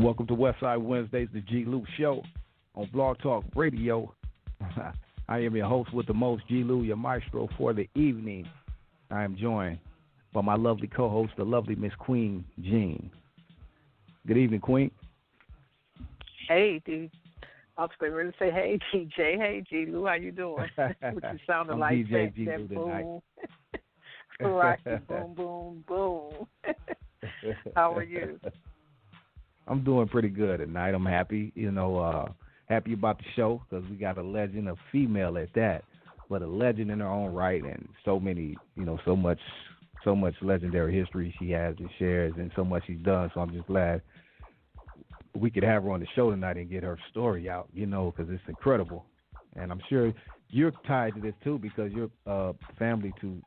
Welcome to Westside Wednesdays, the G-Lew Show on Blog Talk Radio. I am your host with the most, G-Lew, your maestro for the evening. I am joined by my lovely co-host, the lovely Miss Queen Jean. Good evening, Queen. Hey, D. I was going to say, hey, DJ. Hey, G-Lew, how you doing? What you sounded like DJ that boom. Rocky, boom, boom, boom. How are you? I'm doing pretty good tonight. I'm happy, happy about the show because we got a legend, a female at that, but a legend in her own right, and so many, so much legendary history she has and shares, and so much she's done. So I'm just glad we could have her on the show tonight and get her story out, because it's incredible. And I'm sure you're tied to this too because you're family to,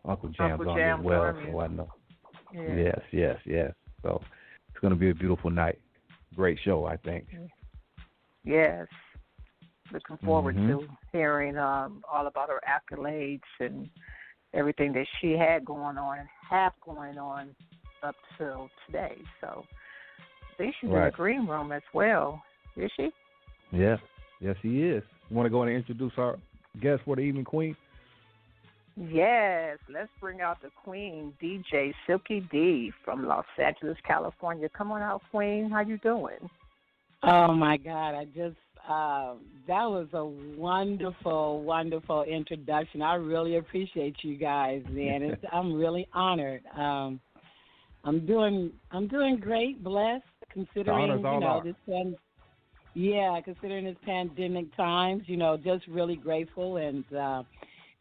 Uncle Jam's on as well. So I know. Yeah. Yes. So it's going to be a beautiful night. Great show, I think. Yes. Looking forward to hearing all about her accolades and everything that she had going on and have going on up till today. So I think she's in the green room as well. Is she? Yeah. Yes, she is. You want to go and introduce our guest for the evening, Queen? Yes, let's bring out the Queen, DJ Silky D from Los Angeles, California. Come on out, Queen. How you doing? Oh, my God. I just, that was a wonderful, wonderful introduction. I really appreciate you guys, man. I'm really honored. I'm doing great, blessed, considering, considering this pandemic times, just really grateful and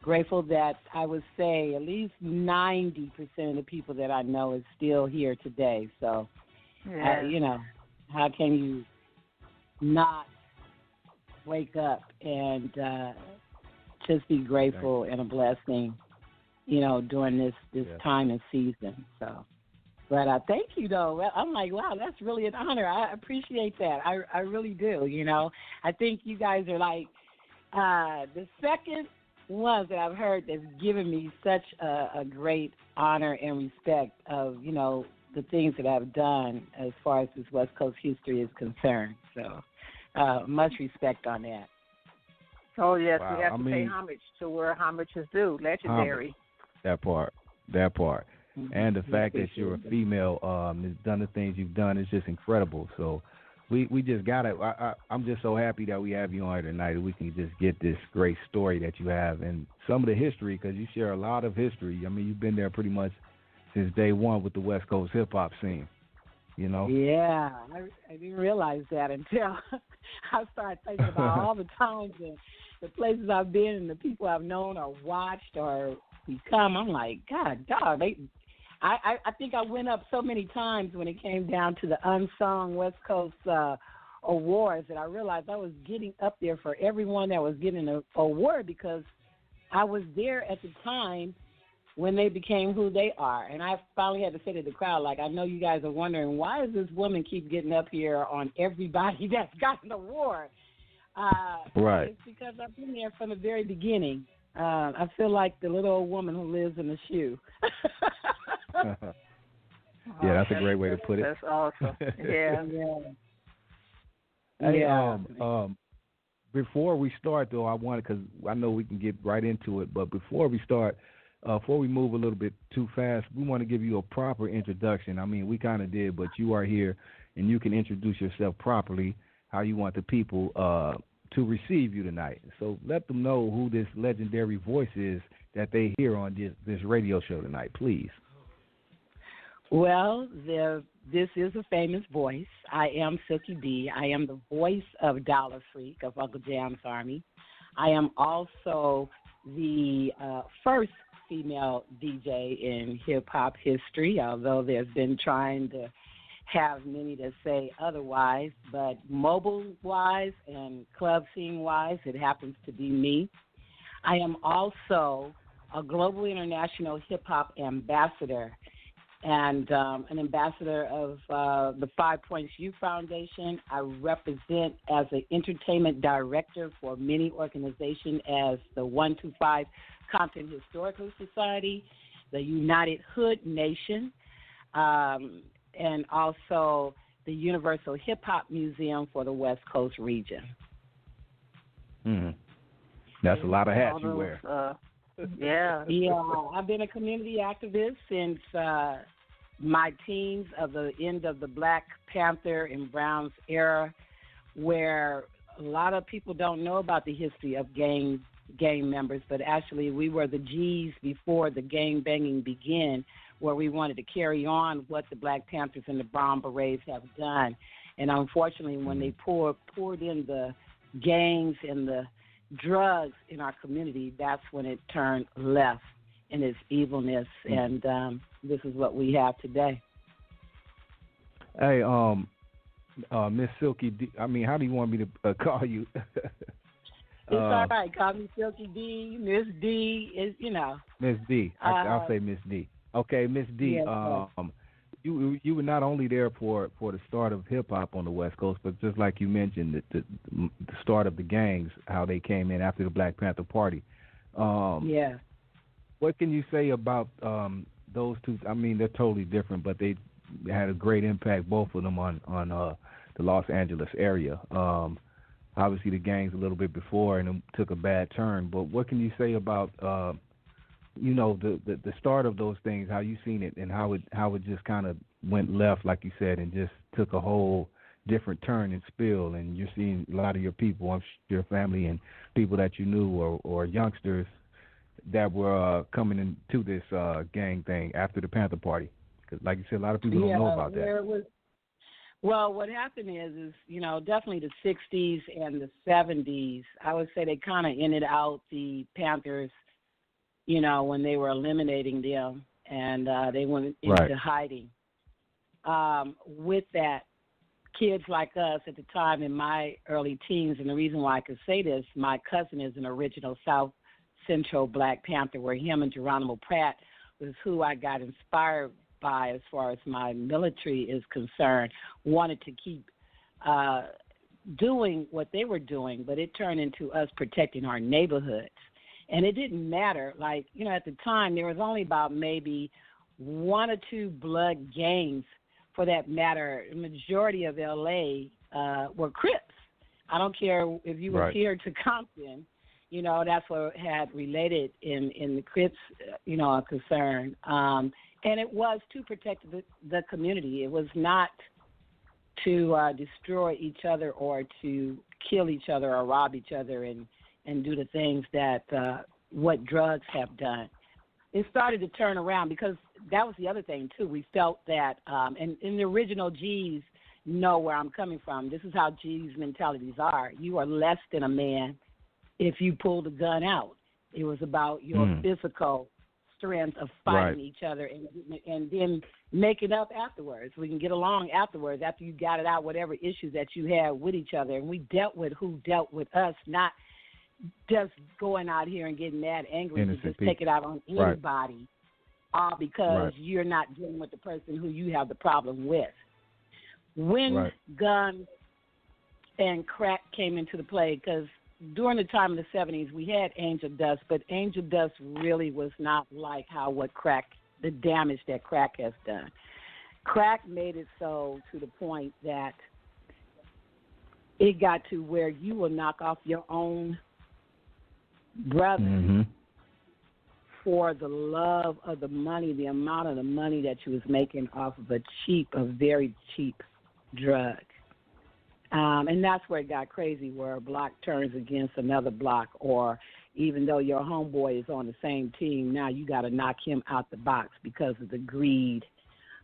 grateful that I would say at least 90% of the people that I know is still here today. So, how can you not wake up and just be grateful and a blessing, during this time and season. So, but thank you, though. I'm like, wow, that's really an honor. I appreciate that. I really do, I think you guys are like the second ones that I've heard that's given me such a great honor and respect of, the things that I've done as far as this West Coast history is concerned. So much respect on that. Oh, yes, we have to pay homage to where homage is due. Legendary. That part. And the fact that you're a female, has done the things you've done is just incredible. So we just got it. I'm just so happy that we have you on here tonight. We can just get this great story that you have and some of the history, because you share a lot of history. I mean, you've been there pretty much since day one with the West Coast hip-hop scene, Yeah, I didn't realize that until I started thinking about all the times and the places I've been and the people I've known or watched or become. I'm like, God, dog, I think I went up so many times when it came down to the unsung West Coast awards that I realized I was getting up there for everyone that was getting an award because I was there at the time when they became who they are. And I finally had to say to the crowd, like, I know you guys are wondering, why does this woman keep getting up here on everybody that's got an award? Right. It's because I've been there from the very beginning. I feel like the little old woman who lives in the shoe. Yeah, that's a great way to put it. That's awesome. Yeah. Hey, before we start, though, because I know we can get right into it, but before we start, before we move a little bit too fast, we want to give you a proper introduction. I mean, we kind of did, but you are here, and you can introduce yourself properly, how you want the people to receive you tonight. So let them know who this legendary voice is that they hear on this radio show tonight, please. Well, this is a famous voice. I am Silky D. I am the voice of Dollar Freak of Uncle Jam's Army. I am also the first female DJ in hip-hop history, although there's been trying to have many that say otherwise, but mobile-wise and club scene-wise, it happens to be me. I am also a global international hip-hop ambassador and an ambassador of the 5 Points Youth Foundation. I represent as an entertainment director for many organizations as the 125 Compton Historical Society, the United Hood Nation, and also the Universal Hip Hop Museum for the West Coast region. That's a lot of hats you wear. Yeah. Yeah, I've been a community activist since my teens of the end of the Black Panther and Browns era, where a lot of people don't know about the history of gang members, but actually we were the G's before the gang banging began, where we wanted to carry on what the Black Panthers and the Brown Berets have done. And unfortunately, when they poured in the gangs and the drugs in our community, that's when it turned left in its evilness, and this is what we have today. Hey, Miss Silky D, I mean, how do you want me to call you? It's all right. Call me Silky D, Miss D. Is Miss D. I'll say Miss D. Okay, Miss D. Yes, you were not only there for the start of hip hop on the West Coast, but just like you mentioned, the start of the gangs, how they came in after the Black Panther Party. Yeah. What can you say about those two? I mean, they're totally different, but they had a great impact, both of them, on the Los Angeles area. Obviously, the gangs a little bit before, and it took a bad turn. But what can you say about the start of those things? How you seen it, and how it just kind of went left, like you said, and just took a whole different turn and spill. And you're seeing a lot of your people, your family, and people that you knew, or youngsters that were coming into this gang thing after the Panther Party. Because, like you said, a lot of people don't know about that. Well, what happened is definitely the 60s and the 70s, I would say they kind of ended out the Panthers, when they were eliminating them, and they went into hiding. With that, kids like us at the time in my early teens, and the reason why I could say this, my cousin is an original South Central Black Panther, where him and Geronimo Pratt was who I got inspired by as far as my military is concerned, wanted to keep doing what they were doing, but it turned into us protecting our neighborhoods. And it didn't matter. Like, at the time, there was only about maybe one or two blood gangs, for that matter. The majority of L.A. Were Crips. I don't care if you were here to Compton, that's what had related in the Crips, concern. And it was to protect the community. It was not to destroy each other or to kill each other or rob each other and do the things that what drugs have done. It started to turn around because that was the other thing, too. We felt that, and the original G's know where I'm coming from. This is how G's mentalities are. You are less than a man if you pull the gun out. It was about your physical strength of fighting each other and then make it up afterwards. We can get along afterwards after you got it out, whatever issues that you had with each other. And we dealt with who dealt with us, not just going out here and getting mad, angry, to just take it out on anybody, all because you're not dealing with the person who you have the problem with. When guns and crack came into the play, because during the time of the 70s, we had angel dust, but angel dust really was not like the damage that crack has done. Crack made it so to the point that it got to where you will knock off your own brother for the love of the money, the amount of the money that you was making off of a very cheap drug. And that's where it got crazy, where a block turns against another block, or even though your homeboy is on the same team, now you got to knock him out the box because of the greed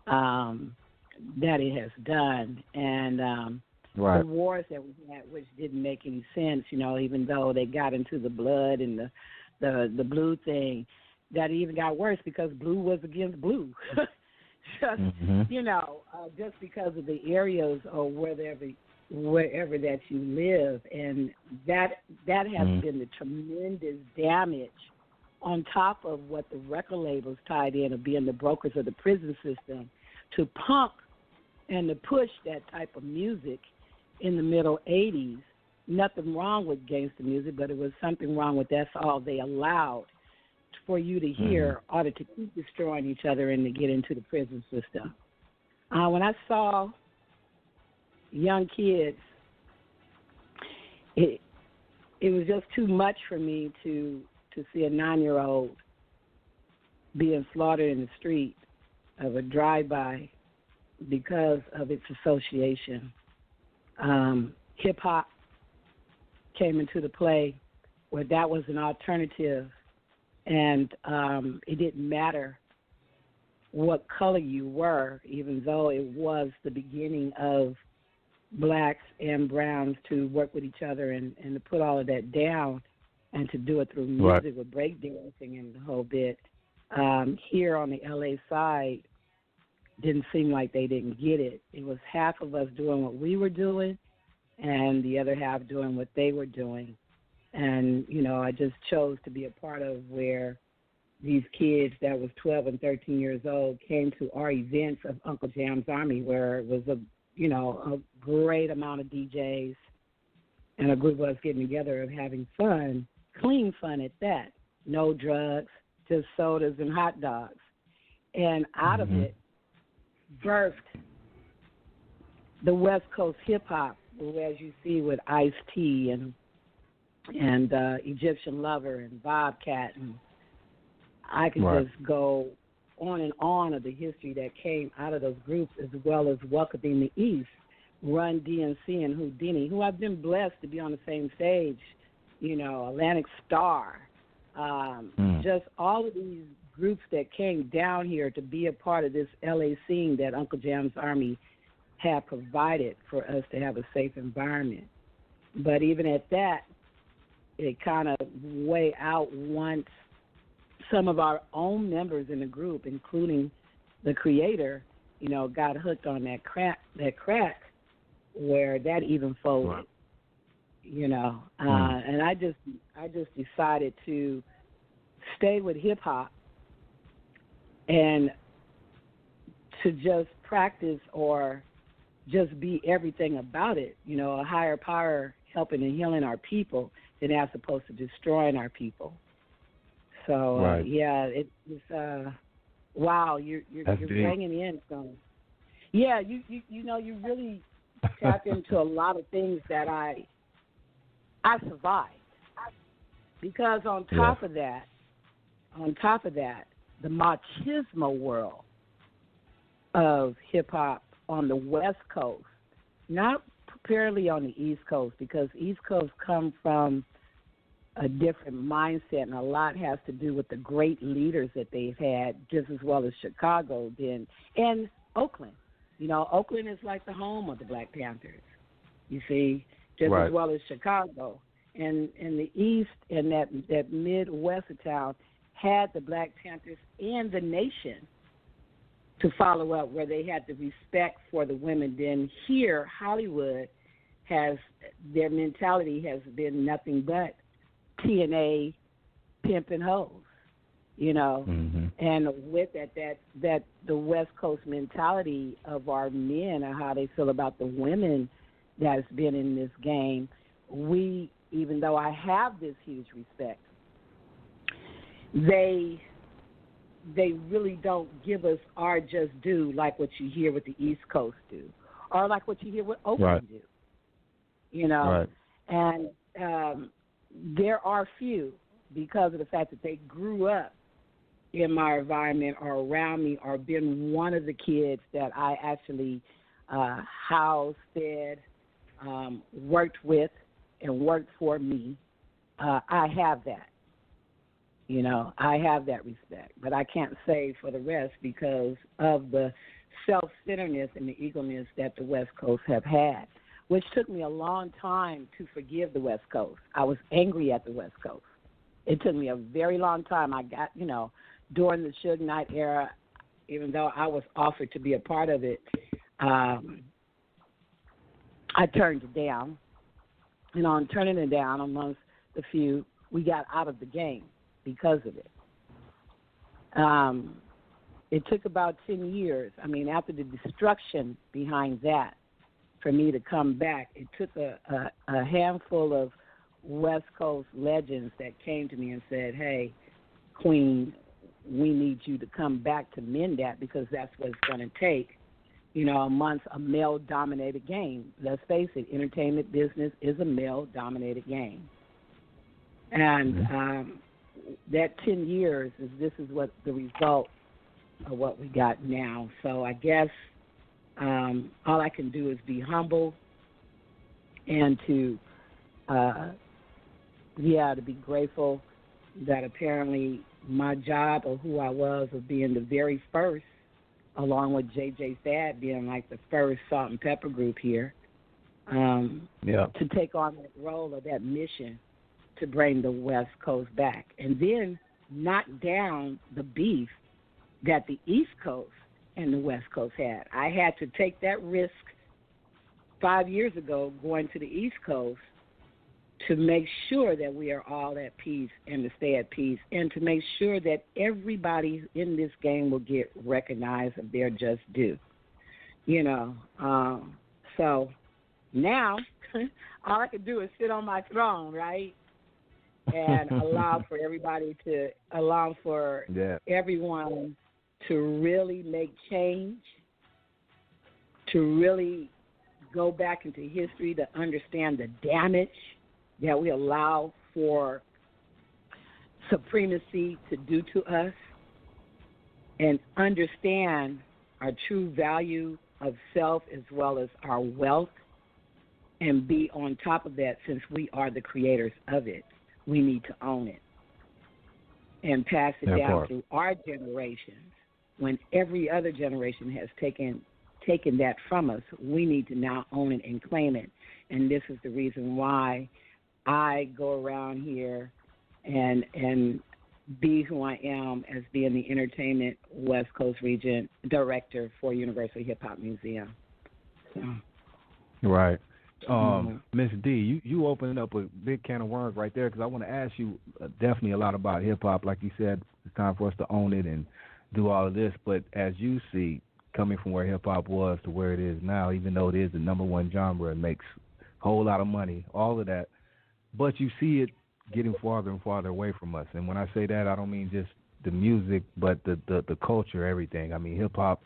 that it has done. And the wars that we had, which didn't make any sense, even though they got into the blood and the blue thing, that even got worse because blue was against blue. Just, just because of the areas or wherever that you live, and that has been the tremendous damage on top of what the record labels tied in of being the brokers of the prison system to pump and to push that type of music in the middle 80s. Nothing wrong with gangster music, but it was something wrong with that's all they allowed for you to hear in order to keep destroying each other and to get into the prison system. When I saw young kids, it was just too much for me to see a 9-year-old being slaughtered in the street of a drive-by because of its association. Hip-hop came into the play where that was an alternative, and it didn't matter what color you were, even though it was the beginning of blacks and browns to work with each other and to put all of that down and to do it through music with breakdancing and the whole bit. Here on the LA side, didn't seem like they didn't get it. It was half of us doing what we were doing and the other half doing what they were doing. And, you know, I just chose to be a part of where these kids that was 12 and 13 years old came to our events of Uncle Jam's Army, where it was a great amount of DJs and a group of us getting together of having fun, clean fun at that. No drugs, just sodas and hot dogs. And out of it birthed the West Coast hip-hop, as you see with Ice-T and Egyptian Lover and Bobcat, and I can just go on and on of the history that came out of those groups, as well as Welcoming the East, Run DMC and Houdini, who I've been blessed to be on the same stage, you know, Atlantic Star, just all of these groups that came down here to be a part of this LA scene that Uncle Jam's Army had provided for us to have a safe environment. But even at that, it kind of way out once some of our own members in the group, including the creator, you know, got hooked on that crack, where that even folded, you know. And I just decided to stay with hip hop and to just practice or just be everything about it, you know, a higher power helping and healing our people than as opposed to destroying our people. So it's wow, you're bringing in some. Yeah, you know, you really tap into a lot of things that I survived, because on top of that, the machismo world of hip hop on the West Coast, not purely on the East Coast, because East Coast come from a different mindset, and a lot has to do with the great leaders that they've had, just as well as Chicago did, and Oakland. You know, Oakland is like the home of the Black Panthers, you see, just as well as Chicago. And the East and that Midwest of town had the Black Panthers and the nation to follow up, where they had the respect for the women. Then here, Hollywood has, their mentality has been nothing but TNA, pimp and hoes, you know. And with that the West Coast mentality of our men and how they feel about the women that's been in this game, we, even though I have this huge respect, they really don't give us our just due, like what you hear what the East Coast do, or like what you hear what Oakland do, you know. And there are few, because of the fact that they grew up in my environment or around me, or been one of the kids that I actually housed, fed, worked with, and worked for me. I have that. You know, I have that respect. But I can't say for the rest, because of the self-centeredness and the eagerness that the West Coast have had, which took me a long time to forgive the West Coast. I was angry at the West Coast. It took me a very long time. I got, you know, during the Suge Knight era, even though I was offered to be a part of it, I turned it down. You know, and turning it down amongst the few, we got out of the game because of it. It took about 10 years. I mean, after the destruction behind that, for me to come back, it took a handful of West Coast legends that came to me and said, hey, Queen, we need you to come back to mend that, because that's what it's going to take amongst a male-dominated game. Let's face it, entertainment business is a male-dominated game. And that 10 years this is what the result of what we got now. So I guess all I can do is be humble and to be grateful that apparently my job or who I was of being the very first, along with J.J. Fad being like the first salt and pepper group here, to take on that role or that mission to bring the West Coast back. And then knock down the beef that the East Coast and the West Coast had. I had to take that risk 5 years ago going to the East Coast to make sure that we are all at peace and to stay at peace and to make sure that everybody in this game will get recognized of their just due. So now all I can do is sit on my throne, right? And allow for everyone to really make change, to really go back into history to understand the damage that we allow for supremacy to do to us, and understand our true value of self as well as our wealth, and be on top of that. Since we are the creators of it, we need to own it and pass it down through our generations. When every other generation has taken that from us, we need to now own it and claim it. And this is the reason why I go around here and be who I am as being the Entertainment West Coast Region Director for Universal Hip Hop Museum. So. Right. Miss D, you opened up a big can of worms right there, because I want to ask you definitely a lot about hip-hop. Like you said, it's time for us to own it and do all of this. But as you see, coming from where hip-hop was to where it is now, even though it is the number one genre, it makes a whole lot of money, all of that. But you see it getting farther and farther away from us. And when I say that, I don't mean just the music, but the culture, everything. I mean, hip-hop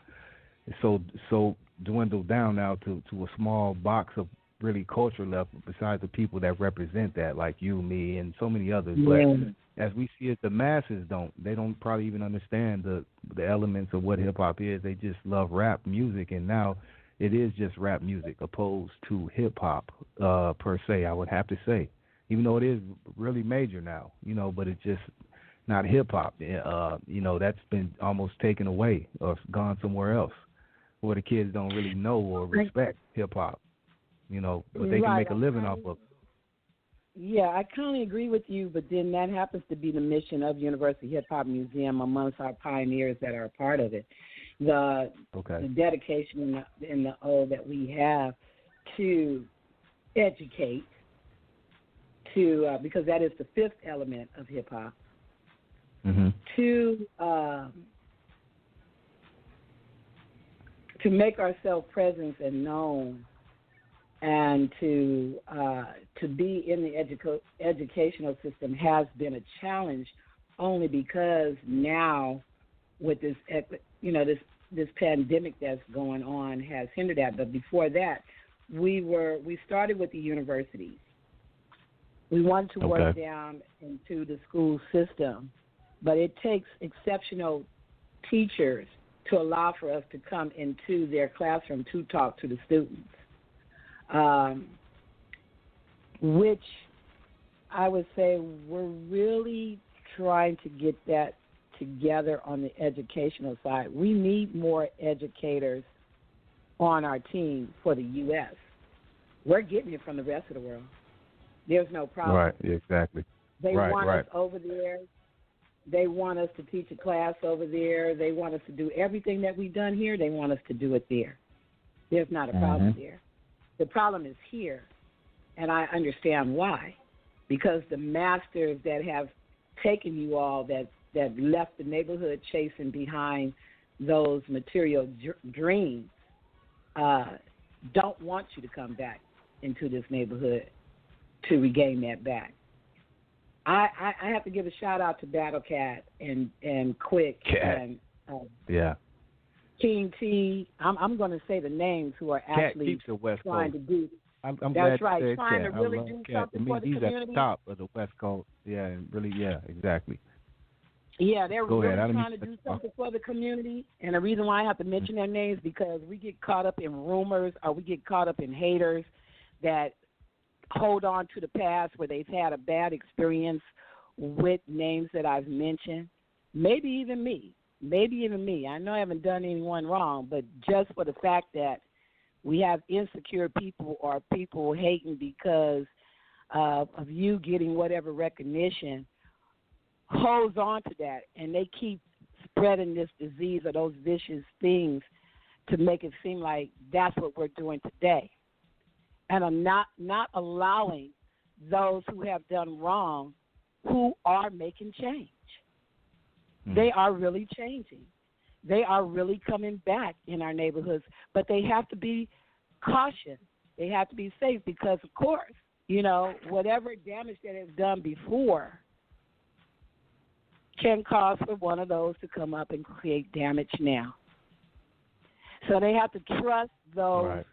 is so dwindled down now to a small box of really culture left besides the people that represent that, like you, me, and so many others. Yeah. But as we see it, the masses don't probably even understand the elements of what hip-hop is. They just love rap music, and now it is just rap music opposed to hip-hop per se, I would have to say. Even though it is really major now, but it's just not hip-hop. That's been almost taken away or gone somewhere else where the kids don't really know or respect hip-hop, but they can make a living off of it. Yeah, I kind of agree with you, but then that happens to be the mission of University Hip Hop Museum amongst our pioneers that are a part of it. The dedication and the O that we have to educate, because that is the fifth element of hip hop, to make ourselves present and known, and to be in the educational system has been a challenge, only because now with this pandemic that's going on has hindered that. But before that, we started with the universities. We wanted to work down into the school system, but it takes exceptional teachers to allow for us to come into their classroom to talk to the students, which I would say we're really trying to get that together on the educational side. We need more educators on our team for the U.S. We're getting it from the rest of the world. There's no problem. Right, exactly. They want us over there. They want us to teach a class over there. They want us to do everything that we've done here. They want us to do it there. There's not a problem there. The problem is here, and I understand why. Because the masters that have taken you all, that left the neighborhood chasing behind those material dreams, don't want you to come back into this neighborhood to regain that back. I have to give a shout out to Battle Cat and Quick. Cat. And yeah. King T. I'm going to say the names who are Cat actually keeps the West trying Coast. to do. I'm That's glad right, you said trying Cat. to I really love do Cat. To something me, for the he's at community. the top of the West Coast. Yeah, and really, yeah, exactly. Yeah, they're Go really ahead. I didn't trying mean to to do cut you off. something for the community. And the reason why I have to mention their names because we get caught up in rumors or we get caught up in haters that hold on to the past where they've had a bad experience with names that I've mentioned. Maybe even me. I know I haven't done anyone wrong, but just for the fact that we have insecure people or people hating because of you getting whatever recognition holds on to that, and they keep spreading this disease or those vicious things to make it seem like that's what we're doing today. And I'm not allowing those who have done wrong who are making change. They are really changing. They are really coming back in our neighborhoods, but they have to be cautious. They have to be safe because, of course, whatever damage that is done before can cause for one of those to come up and create damage now. So they have to trust those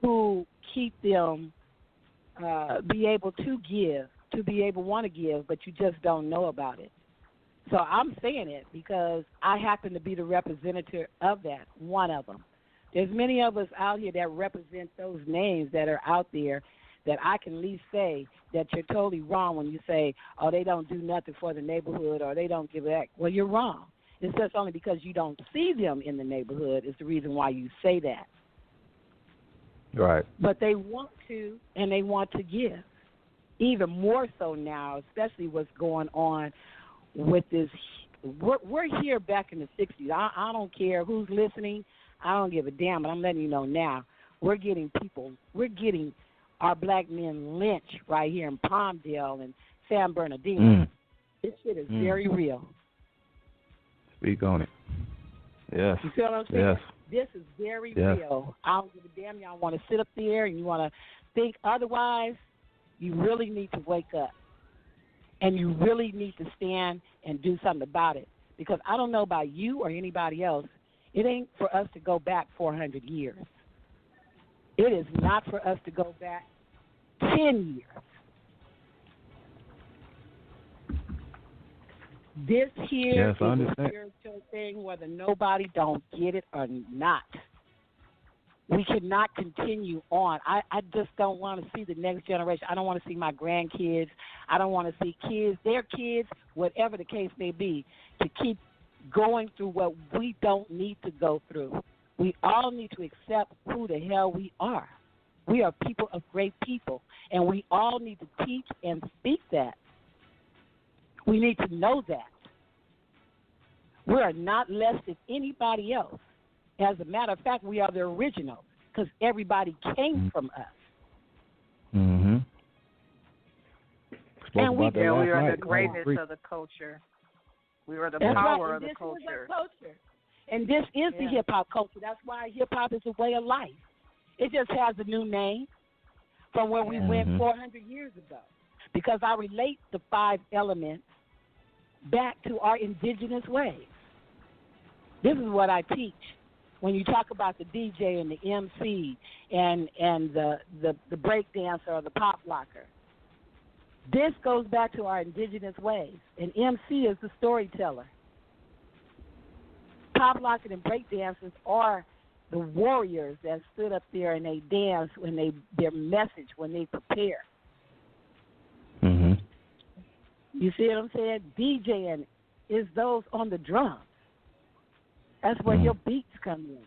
who keep them be able to want to give, but you just don't know about it. So I'm saying it because I happen to be the representative of that, one of them. There's many of us out here that represent those names that are out there that I can at least say that you're totally wrong when you say, oh, they don't do nothing for the neighborhood or they don't give back. Well, you're wrong. It's just only because you don't see them in the neighborhood is the reason why you say that. Right. But they want to, and they want to give. Even more so now, especially what's going on with this. We're here back in the 60s. I don't care who's listening. I don't give a damn, but I'm letting you know now. We're getting our black men lynched right here in Palmdale and San Bernardino. This shit is very real. Speak on it. Yes. You feel what I'm saying? Yes. This is very real. I don't give a damn. Y'all want to sit up there and you want to think otherwise, you really need to wake up. And you really need to stand and do something about it. Because I don't know about you or anybody else, it ain't for us to go back 400 years. It is not for us to go back 10 years. This here is a spiritual thing, whether nobody don't get it or not. We cannot continue on. I just don't want to see the next generation. I don't want to see my grandkids. I don't want to see kids, their kids, whatever the case may be, to keep going through what we don't need to go through. We all need to accept who the hell we are. We are people of great people, and we all need to teach and speak that. We need to know that. We are not less than anybody else. As a matter of fact, we are the original because everybody came from us. Mm-hmm. And we are the greatness of the culture. We are the power of the culture. This is our culture. And this is the hip-hop culture. That's why hip-hop is a way of life. It just has a new name from where we went 400 years ago. Because I relate the 5 elements back to our indigenous ways. This is what I teach. When you talk about the DJ and the MC and the break dancer or the pop locker, this goes back to our indigenous ways. And MC is the storyteller. Pop locker and break dancers are the warriors that stood up there and they dance when their message when they prepare. Mm-hmm. You see what I'm saying? DJing is those on the drums. That's where your beats come in.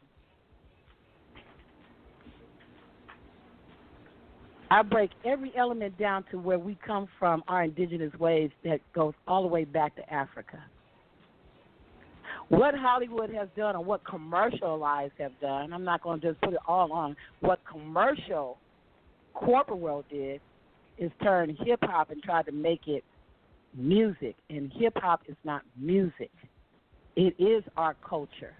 I break every element down to where we come from, our indigenous ways that goes all the way back to Africa. What Hollywood has done or what commercial lives have done, I'm not going to just put it all on, what commercial corporate world did is turn hip-hop and try to make it music. And hip-hop is not music. It is our culture.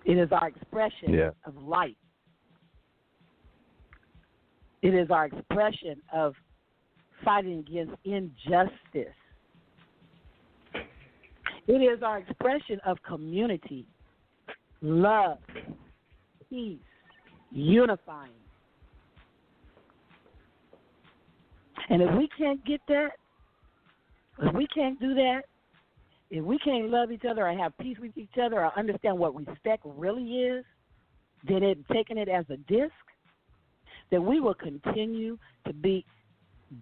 It is our expression of life. It is our expression of fighting against injustice. It is our expression of community, love, peace, unifying. And if we can't get that, if we can't do that, if we can't love each other or have peace with each other or understand what respect really is, then taking it as a disc, then we will continue to be,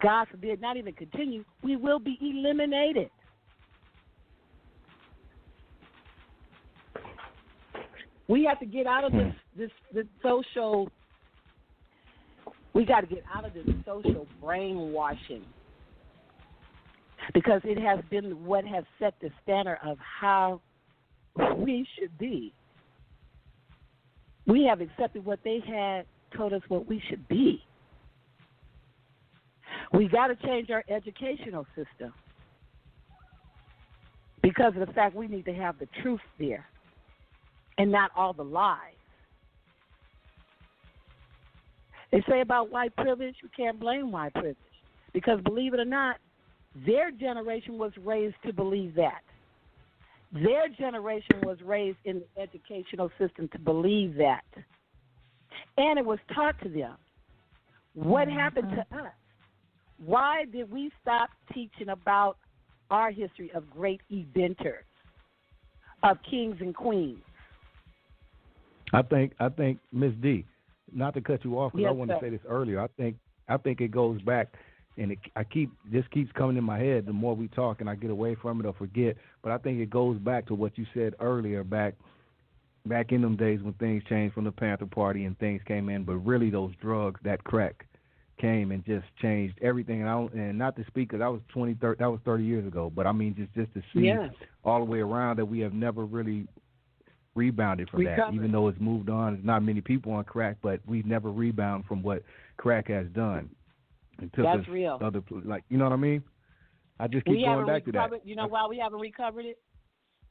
God forbid, not even continue, we will be eliminated. We have to get out of this social, we got to get out of this social brainwashing, because it has been what has set the standard of how we should be. We have accepted what they had told us what we should be. We got to change our educational system because of the fact we need to have the truth there and not all the lies. They say about white privilege, you can't blame white privilege because, believe it or not, their generation was raised to believe that. Their generation was raised in the educational system to believe that. And it was taught to them. What happened to us? Why did we stop teaching about our history of great eventers, of kings and queens? I think Miss D, not to cut you off because Yes, I wanted to say this earlier. I think it goes back, and this keeps coming in my head. The more we talk, and I get away from it or forget. But I think it goes back to what you said earlier, back in them days when things changed from the Panther Party and things came in. But really, those drugs, that crack, came and just changed everything. And not to speak, because that was 30 years ago. But I mean, just to see all the way around that we have never really rebounded from that, even though it's moved on. There's not many people on crack, but we've never rebounded from what crack has done. That's real. You know what I mean? I just keep going back to that. You know why we haven't recovered it?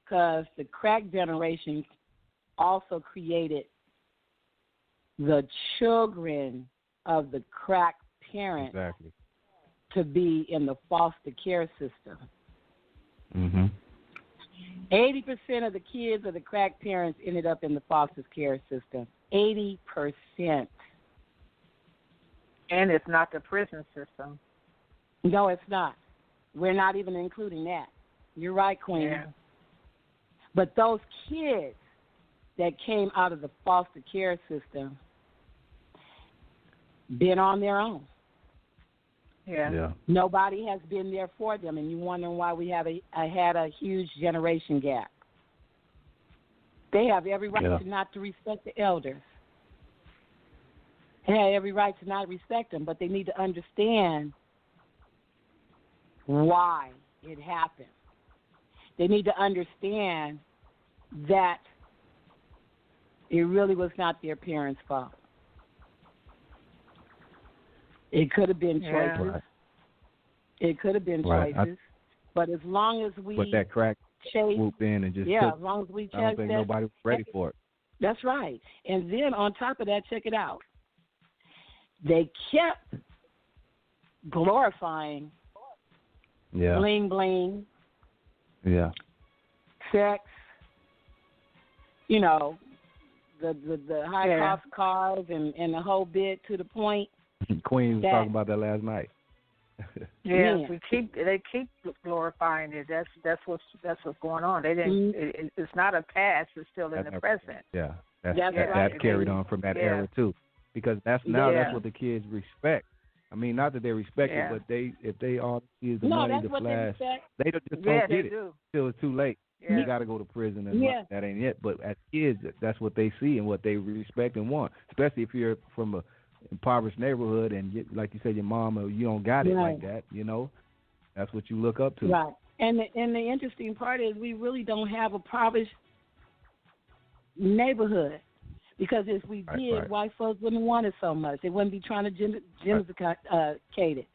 Because the crack generation also created the children of the crack parents to be in the foster care system. Mm-hmm. 80% of the kids of the crack parents ended up in the foster care system. 80%. And it's not the prison system. No, it's not. We're not even including that. You're right, Queen. Yeah. But those kids that came out of the foster care system been on their own. Yeah. Nobody has been there for them, and you're wondering why we have had a huge generation gap. They have every right to not to respect the elders. They have every right to not respect them, but they need to understand why it happened. They need to understand that it really was not their parents' fault. It could have been choices. Right. It could have been choices. But as long as we but that crack swooped in and just as long as we I don't think nobody was ready for it. That's right. And then on top of that, check it out. They kept glorifying bling bling, sex, the high cost cars and the whole bit, to the point. Queen was talking about that last night. They keep glorifying it. That's what's going on. They didn't. It's not a past. It's still in the present. Yeah, that's carried on from that era too, because that's what the kids respect. I mean, not that they respect it, but if they all see the money, the flash, they just don't get it till it's too late. Yeah. You got to go to prison, and that ain't it. But as kids, that's what they see and what they respect and want, especially if you're from a impoverished neighborhood and like you said, your mom, or you don't got it like that, that's what you look up to. Right. And the interesting part is we really don't have a impoverished neighborhood, because if we did, white folks wouldn't want it so much. They wouldn't be trying to gentrify it.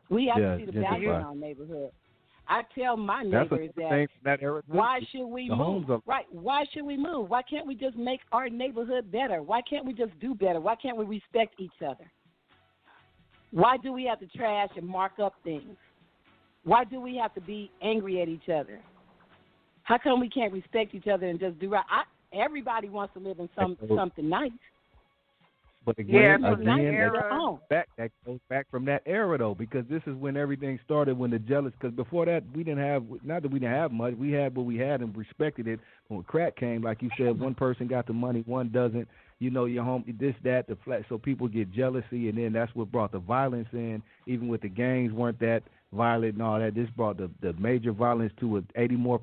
We have to see the value in our neighborhood. I tell my neighbors that era, why should we move? Right. Why should we move? Why can't we just make our neighborhood better? Why can't we just do better? Why can't we respect each other? Why do we have to trash and mark up things? Why do we have to be angry at each other? How come we can't respect each other and just do right? Everybody wants to live in something nice. But again, that goes back from that era though, because this is when everything started. When the jealous, because before that we didn't have, not that we didn't have much, we had what we had and respected it. When crack came, like you said, one person got the money, one doesn't. You know, your home, this, that, the flat. So people get jealousy, and then that's what brought the violence in. Even with the gangs weren't that violent and all that. This brought the major violence to 80% more.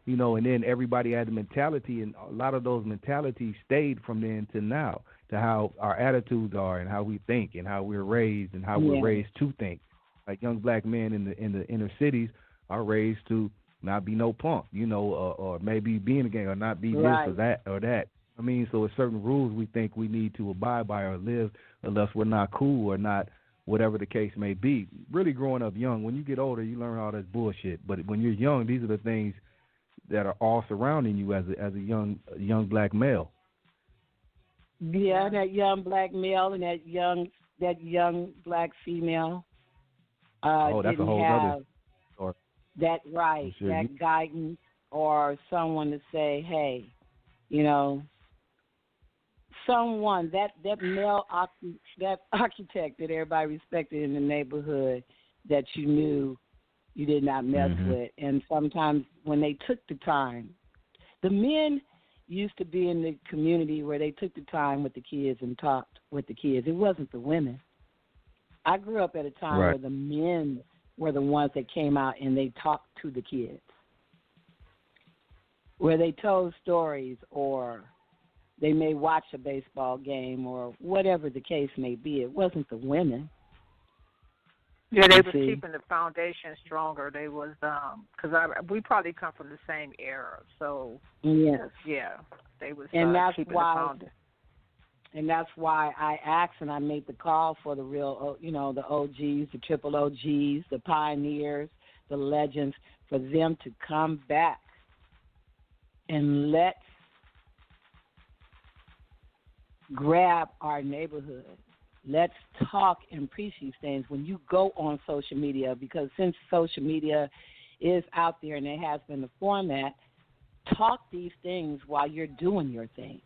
You know, and then everybody had the mentality, and a lot of those mentalities stayed from then to now, to how our attitudes are and how we think and how we're raised and how we're raised to think. Like young black men in the inner cities are raised to not be no punk, you know, or maybe be in a gang or not be this or that or that. I mean, so it's certain rules we think we need to abide by or live, unless we're not cool or not, whatever the case may be. Really growing up young, when you get older, you learn all this bullshit. But when you're young, these are the things that are all surrounding you as a young black male. Yeah, that young black male and that young black female. That's a whole other story. That sure that guidance or someone to say, hey, you know, someone that male that architect that everybody respected in the neighborhood that you knew you did not mess with. And sometimes when they took the time, the men used to be in the community where they took the time with the kids and talked with the kids. It wasn't the women. I grew up at a time where the men were the ones that came out and they talked to the kids, where they told stories or they may watch a baseball game or whatever the case may be. It wasn't the women. Yeah, they was keeping the foundation stronger. They was because we probably come from the same era, so yes, they was and that's keeping why, the foundation. And that's why I asked and I made the call for the real, you know, the OGs, the triple OGs, the pioneers, the legends, for them to come back and let's grab our neighborhood. Let's talk and preach these things when you go on social media, because since social media is out there and it has been the format, talk these things while you're doing your thing.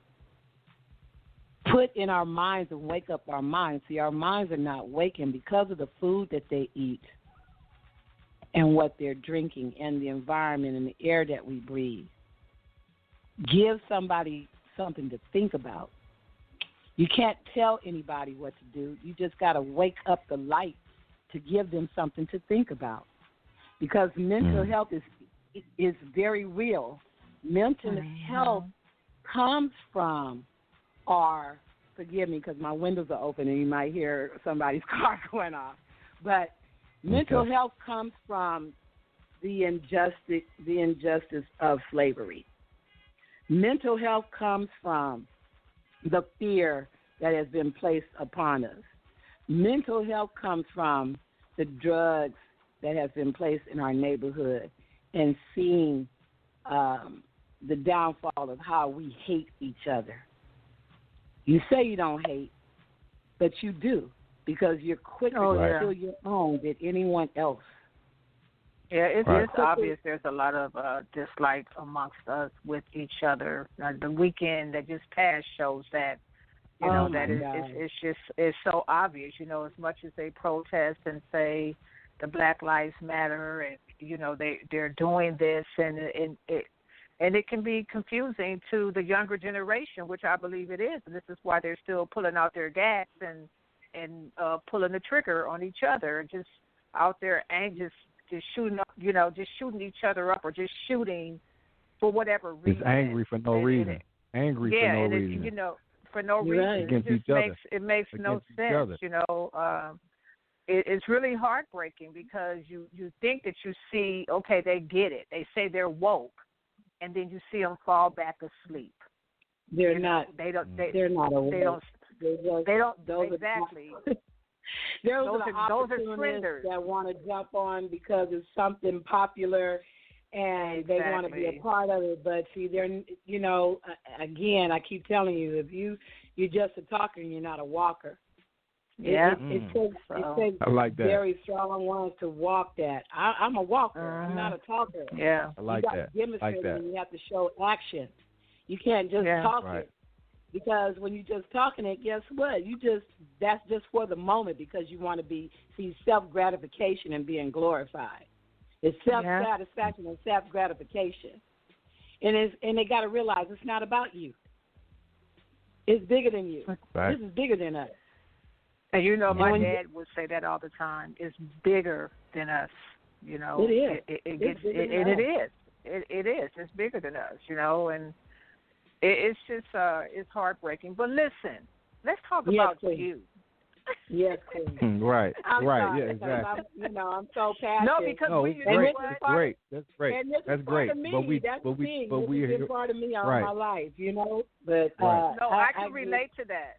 Put in our minds and wake up our minds. See, our minds are not waking because of the food that they eat and what they're drinking and the environment and the air that we breathe. Give somebody something to think about. You can't tell anybody what to do. You just got to wake up the light to give them something to think about. Because mental health is very real. Mental health comes from forgive me because my windows are open and you might hear somebody's car going off. But mental health comes from the injustice of slavery. Mental health comes from the fear that has been placed upon us. Mental health comes from the drugs that have been placed in our neighborhood and seeing the downfall of how we hate each other. You say you don't hate, but you do because you're quicker to kill your own than anyone else. Yeah, it's obvious there's a lot of dislike amongst us with each other. The weekend that just passed shows that, you know, it's so obvious. You know, as much as they protest and say the Black Lives Matter, and you know they're doing this, and it can be confusing to the younger generation, which I believe it is, and this is why they're still pulling out their gas and pulling the trigger on each other, just out there anxious. Just shooting up, you know, just shooting each other up, or just shooting for whatever reason. It's angry for no reason. Angry for no reason. You know, for no reason. It makes no sense. You know, it's really heartbreaking because you think that you see, okay, they get it. They say they're woke, and then you see them fall back asleep. They're not. They're not awake. They don't exactly. Those are opportunists that want to jump on because it's something popular and they want to be a part of it. But see, they're, you know, again, I keep telling you, if you're just a talker, you're not a walker. Yeah. It takes I like that. very strong ones to walk that. I'm a walker. I'm not a talker. Yeah. I like you got that. to demonstrate Like it, that. and you have to show action. You can't just talk Right. it. Because when you just talking it, guess what? That's just for the moment because you want to see self-gratification and being glorified. It's self-satisfaction and self-gratification. And they got to realize it's not about you. It's bigger than you. Right. This is bigger than us. And you know, my dad would say that all the time. It's bigger than us. You know, it is. It is. It is. It's bigger than us. You know, and it's just it's heartbreaking. But listen, let's talk about you. Yes, Queen. Right. I'm right. sorry, Yeah. Exactly. I'm so passionate. No, because it's great. That's great. And this That's is great. part of me. That's the thing. But this we has been part of me all right. my life, you know. But right. No, I can relate to that.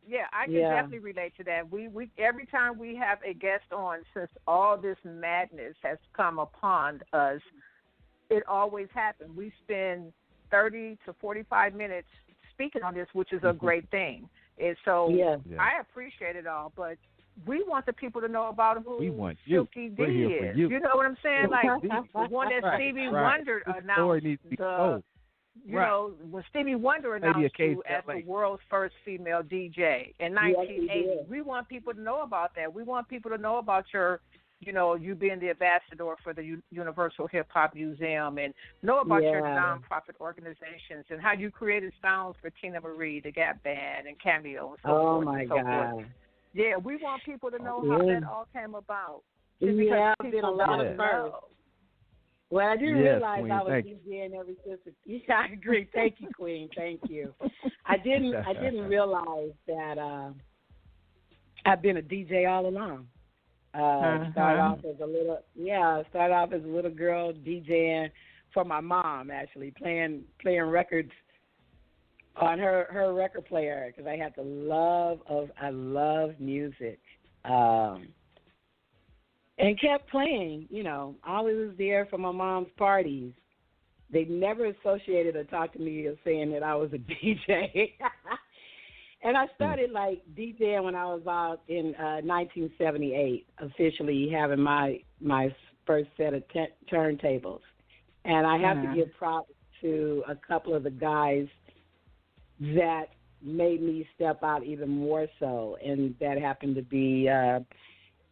Yeah, I can definitely relate to that. We every time we have a guest on, since all this madness has come upon us, it always happens. We spend 30 to 45 minutes speaking on this, which is a great thing. And so I appreciate it all, but we want the people to know about who Silky D is. You know what I'm saying? Like the one that Stevie Wonder announced. You know, when Stevie Wonder announced you as the world's first female DJ in 1980, we want people to know about that. We want people to know about your, you know, you being the ambassador for the Universal Hip Hop Museum, and know about your nonprofit organizations and how you created sounds for Tina Marie, the Gap Band, and Cameo, and so forth. My and so God. forth. Yeah, we want people to know how that all came about. Yeah, I've been a lot of first. Well, I didn't realize Queen, I was DJing ever since. Yeah, I agree. Thank you, Queen. Thank you. I didn't realize that I've been a DJ all along. Started off as a little girl DJing for my mom, actually playing records on her record player because I love music. And kept playing, you know. I always was there for my mom's parties. They never associated or talked to me as saying that I was a DJ. And I started, like, DJing when I was out in 1978, officially having my first set of turntables. And I have to give props to a couple of the guys that made me step out even more so, and that happened to be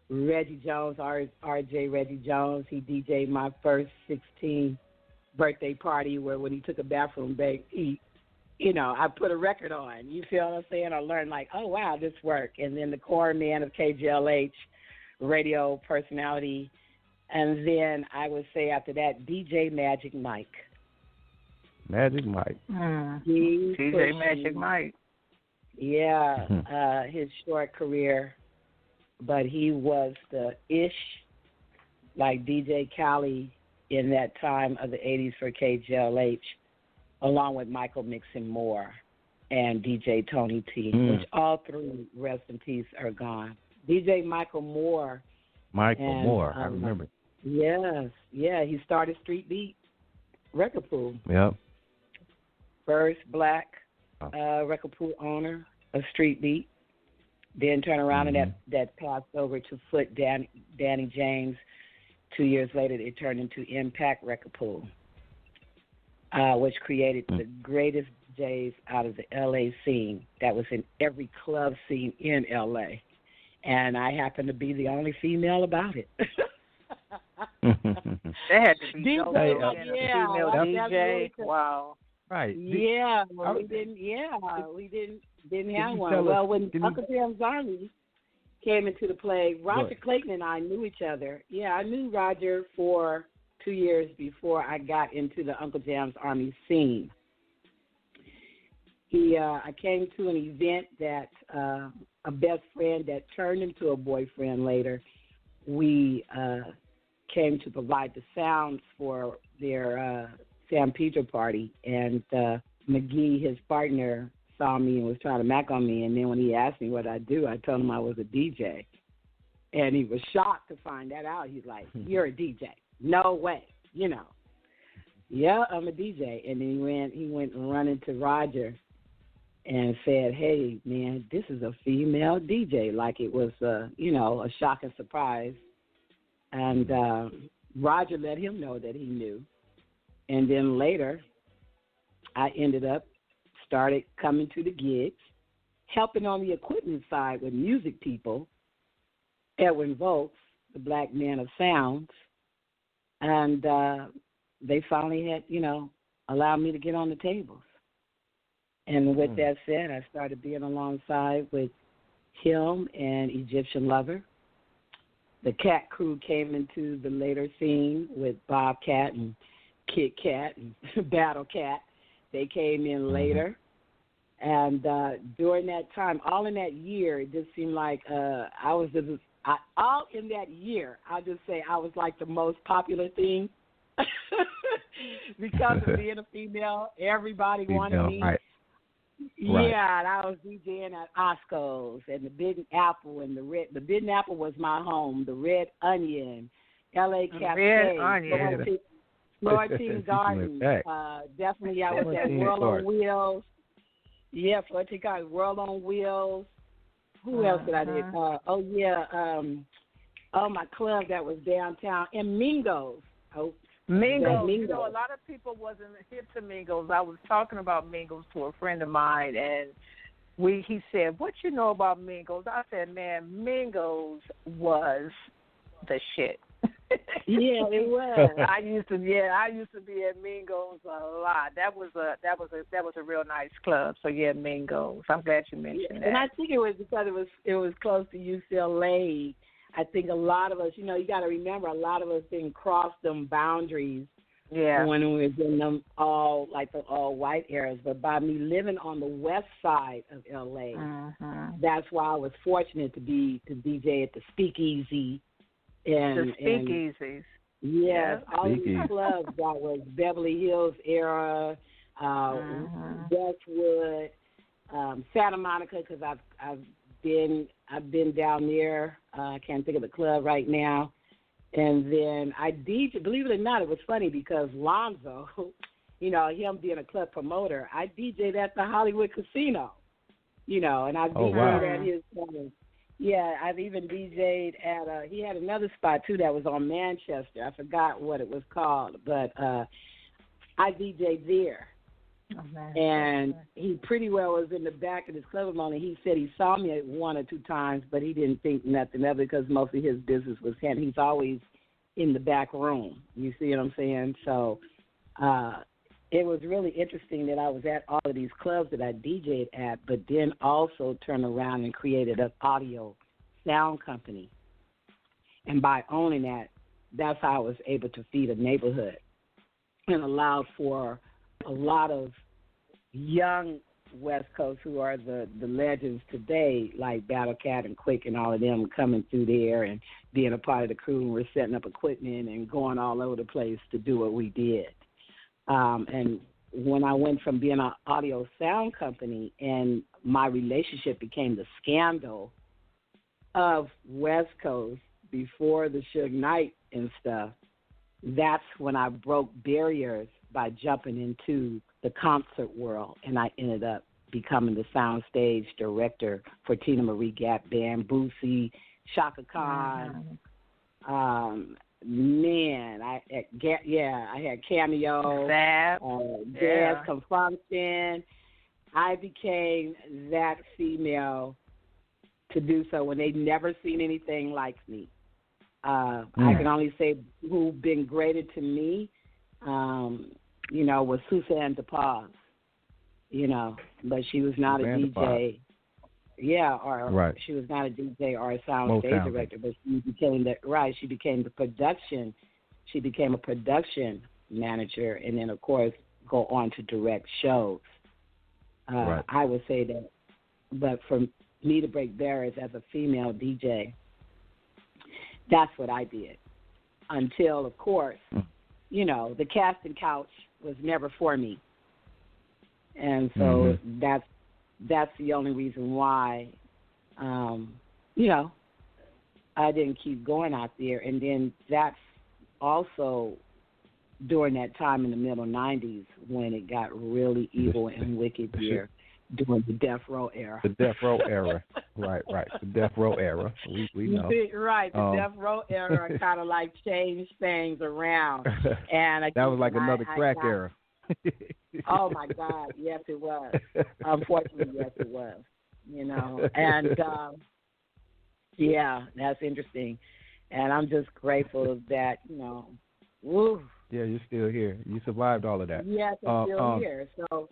Reggie Jones, RJ Reggie Jones. He DJ'd my first 16th birthday party where when he took a bathroom break, I put a record on. You feel what I'm saying? I learned like, oh, wow, this worked. And then the core man of KGLH, radio personality. And then I would say after that, DJ Magic Mike. Magic Mike. DJ Magic Mike. Yeah, his short career. But he was the ish, like DJ Khaled in that time of the 80s for KGLH, along with Michael Mixon Moore and DJ Tony T, which all three, rest in peace, are gone. DJ Michael Moore. I remember. Yes, he started Street Beat Record Pool. Yep. First black record pool owner of Street Beat. Then turn around and that passed over to Foot Danny James. 2 years later, it turned into Impact Record Pool, which created the greatest DJs out of the L.A. scene that was in every club scene in L.A. And I happen to be the only female about it. That had to be dope. Female DJ. Really wow. Right. Yeah, we didn't have one. Well, when Uncle Jam's Army came into the play, Roger Clayton and I knew each other. Yeah, I knew Roger for 2 years before I got into the Uncle Jam's Army scene. I came to an event that a best friend that turned into a boyfriend later, we came to provide the sounds for their San Pedro party, and McGee, his partner, saw me and was trying to mac on me, and then when he asked me what I do, I told him I was a DJ. And he was shocked to find that out. He's like, you're a DJ. No way, you know. Yeah, I'm a DJ. And then he went and run into Roger and said, "Hey, man, this is a female DJ," like it was, a shocking surprise. And Roger let him know that he knew. And then later, I started coming to the gigs, helping on the equipment side with music people, Edwin Volks, the Black Man of Sounds, and they finally had, allowed me to get on the tables. And with that said, I started being alongside with him and Egyptian Lover. The Cat Crew came into the later scene with Bobcat and Kit Kat and Battle Cat. They came in later. And during that time, all in that year, it just seemed like all in that year, I'll just say I was like the most popular thing. Because of being a female, everybody wanted me. Right. Yeah, and I was DJing at Osco's and the Bitten Apple and the Red. The Bitten Apple was my home. The Red Onion, L.A. Cafe, Florentine Gardens. Definitely, I was at World on Wheels. Yeah, Florentine Gardens, World on Wheels. Who else did I do? My club that was downtown and Mingo's. Mingos. You know, a lot of people wasn't hip to Mingos. I was talking about Mingos to a friend of mine, and he said, "What you know about Mingos?" I said, "Man, Mingos was the shit." Yeah, it was. I used to be at Mingos a lot. That was a real nice club. So yeah, Mingos. I'm glad you mentioned that. And I think it was because it was close to UCLA. I think a lot of us, you got to remember, a lot of us didn't cross them boundaries when we were in them all, like the all-white eras. But by me living on the west side of L.A., that's why I was fortunate to DJ at the Speakeasy. And, the Speakeasies. Yes, all these clubs that was Beverly Hills era, Westwood, Santa Monica, because I've been down there. I can't think of the club right now. And then I DJ. Believe it or not, it was funny because Lonzo, him being a club promoter, I DJ'd at the Hollywood Casino. And I DJ'd at his. I've even DJ'd at. He had another spot too that was on Manchester. I forgot what it was called, but I DJ'd there. And he pretty well was in the back of his club only. He said he saw me one or two times, but he didn't think nothing of it because most of his business was him. He's always in the back room. You see what I'm saying? So it was really interesting that I was at all of these clubs that I DJ'd at, but then also turned around and created an audio sound company. And by owning that, that's how I was able to feed a neighborhood and allowed for a lot of young West Coast who are the legends today, like Battle Cat and Quick and all of them coming through there and being a part of the crew. And we're setting up equipment and going all over the place to do what we did. And when I went from being an audio sound company and my relationship became the scandal of West Coast before the Suge Knight and stuff, that's when I broke barriers by jumping into the concert world, and I ended up becoming the soundstage director for Tina Marie Gap Band, Boosie, Shaka Khan. I had Cameo, Jazz Confunction. I became that female to do so when they'd never seen anything like me. I can only say who've been greater to me, was Suzanne DePaz, but she was not a DJ. She was not a DJ or a sound stage director, but she became she became the production. She became a production manager, and then of course go on to direct shows. I would say that, but for me to break barriers as a female DJ, that's what I did. Until of course, the casting couch was never for me, and so that's the only reason why, I didn't keep going out there. And then that's also during that time in the middle 90s when it got really evil and wicked here. during the Death Row era. The Death Row era. Right. The Death Row era. We know. Right. The Death Row era kind of like changed things around. And that was like another crack era. Oh, my God. Yes, it was. Unfortunately, yes, it was. And, yeah, that's interesting. And I'm just grateful that, woo. Yeah, you're still here. You survived all of that. Yes, I'm still here. So,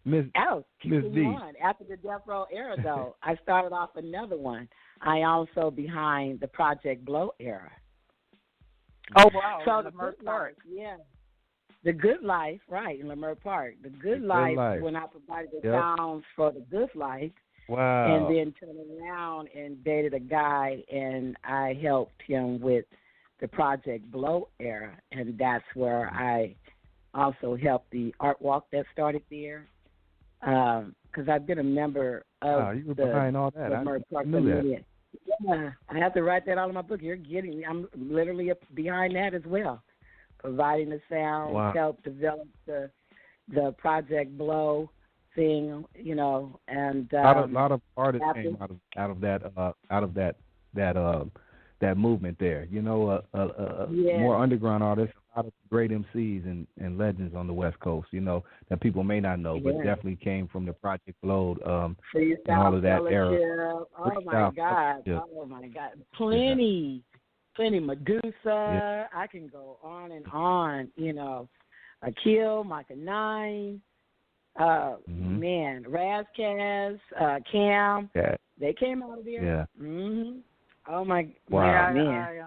Miss D. On. After the Death Row era, though, I started off another one. I also behind the Project Blow era. Oh, wow. So the Leimert Park. Yeah. The Good Life, right, in Leimert Park. The Good Life, when I provided the sounds for the Good Life. Wow. And then turned around and dated a guy, and I helped him with the Project Blow era. And that's where I also helped the art walk that started there. Because I've been a member of you were behind all that. I knew that. Yeah, I have to write that all in my book. You're getting me. I'm literally behind that as well, providing the sound, help develop the Project Blow thing, and a lot of artists came out of that movement there. More underground artists, a lot of great MCs and legends on the West Coast. That people may not know, but definitely came from the Project Blow and all of that era. Oh my God! Plenty. Medusa. Yeah. I can go on and on. Akil, Micah 9. Man, Razkaz, Cam, they came out of there. Yeah. Mm-hmm. Oh my! Wow. Man.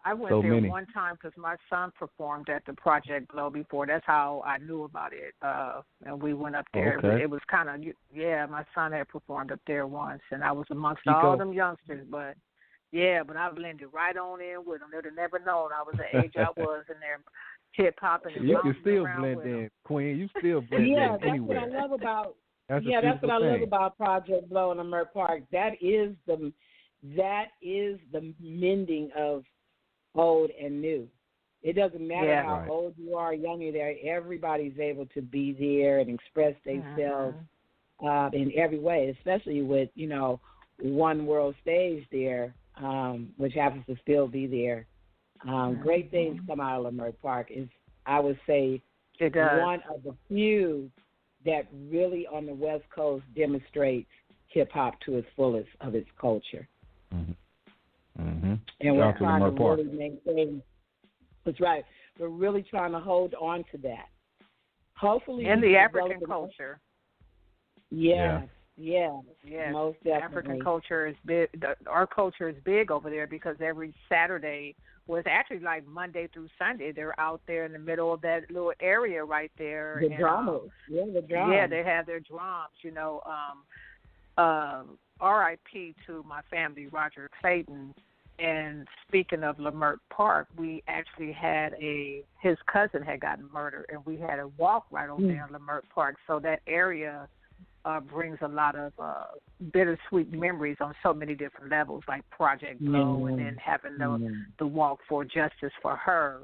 I went there one time because my son performed at the Project Blow before. That's how I knew about it. And we went up there. Okay. It was kind of my son had performed up there once, and I was amongst all them youngsters. But I blended right on in with them. They'd have never known I was the age I was in there. Hip hop and you can still blend in, Queen. You still blend in anywhere. That's what I love about. That's what I thing. love about Project Blow in Leimert Park. That is the mending of old and new. It doesn't matter how old you are, young you are. Everybody's able to be there and express themselves in every way, especially with One World Stage there, which happens to still be there. Great things come out of Leimert Park. Is I would say one of the few that really on the West Coast demonstrates hip hop to its fullest of its culture. Mm-hmm. Mm-hmm. And we're trying to really maintain. That's right. We're really trying to hold on to that. Hopefully, in the African culture. Yes. Most definitely. African culture is big. Our culture is big over there because every Saturday was actually like Monday through Sunday. They're out there in the middle of that little area right there. The drums. The drums. Yeah, they have their drums. R.I.P. to my family, Roger Clayton. And speaking of Leimert Park, we actually had his cousin had gotten murdered, and we had a walk right over there in Leimert Park. So that area brings a lot of bittersweet memories on so many different levels, like Project Blow, and then having the walk for justice for her.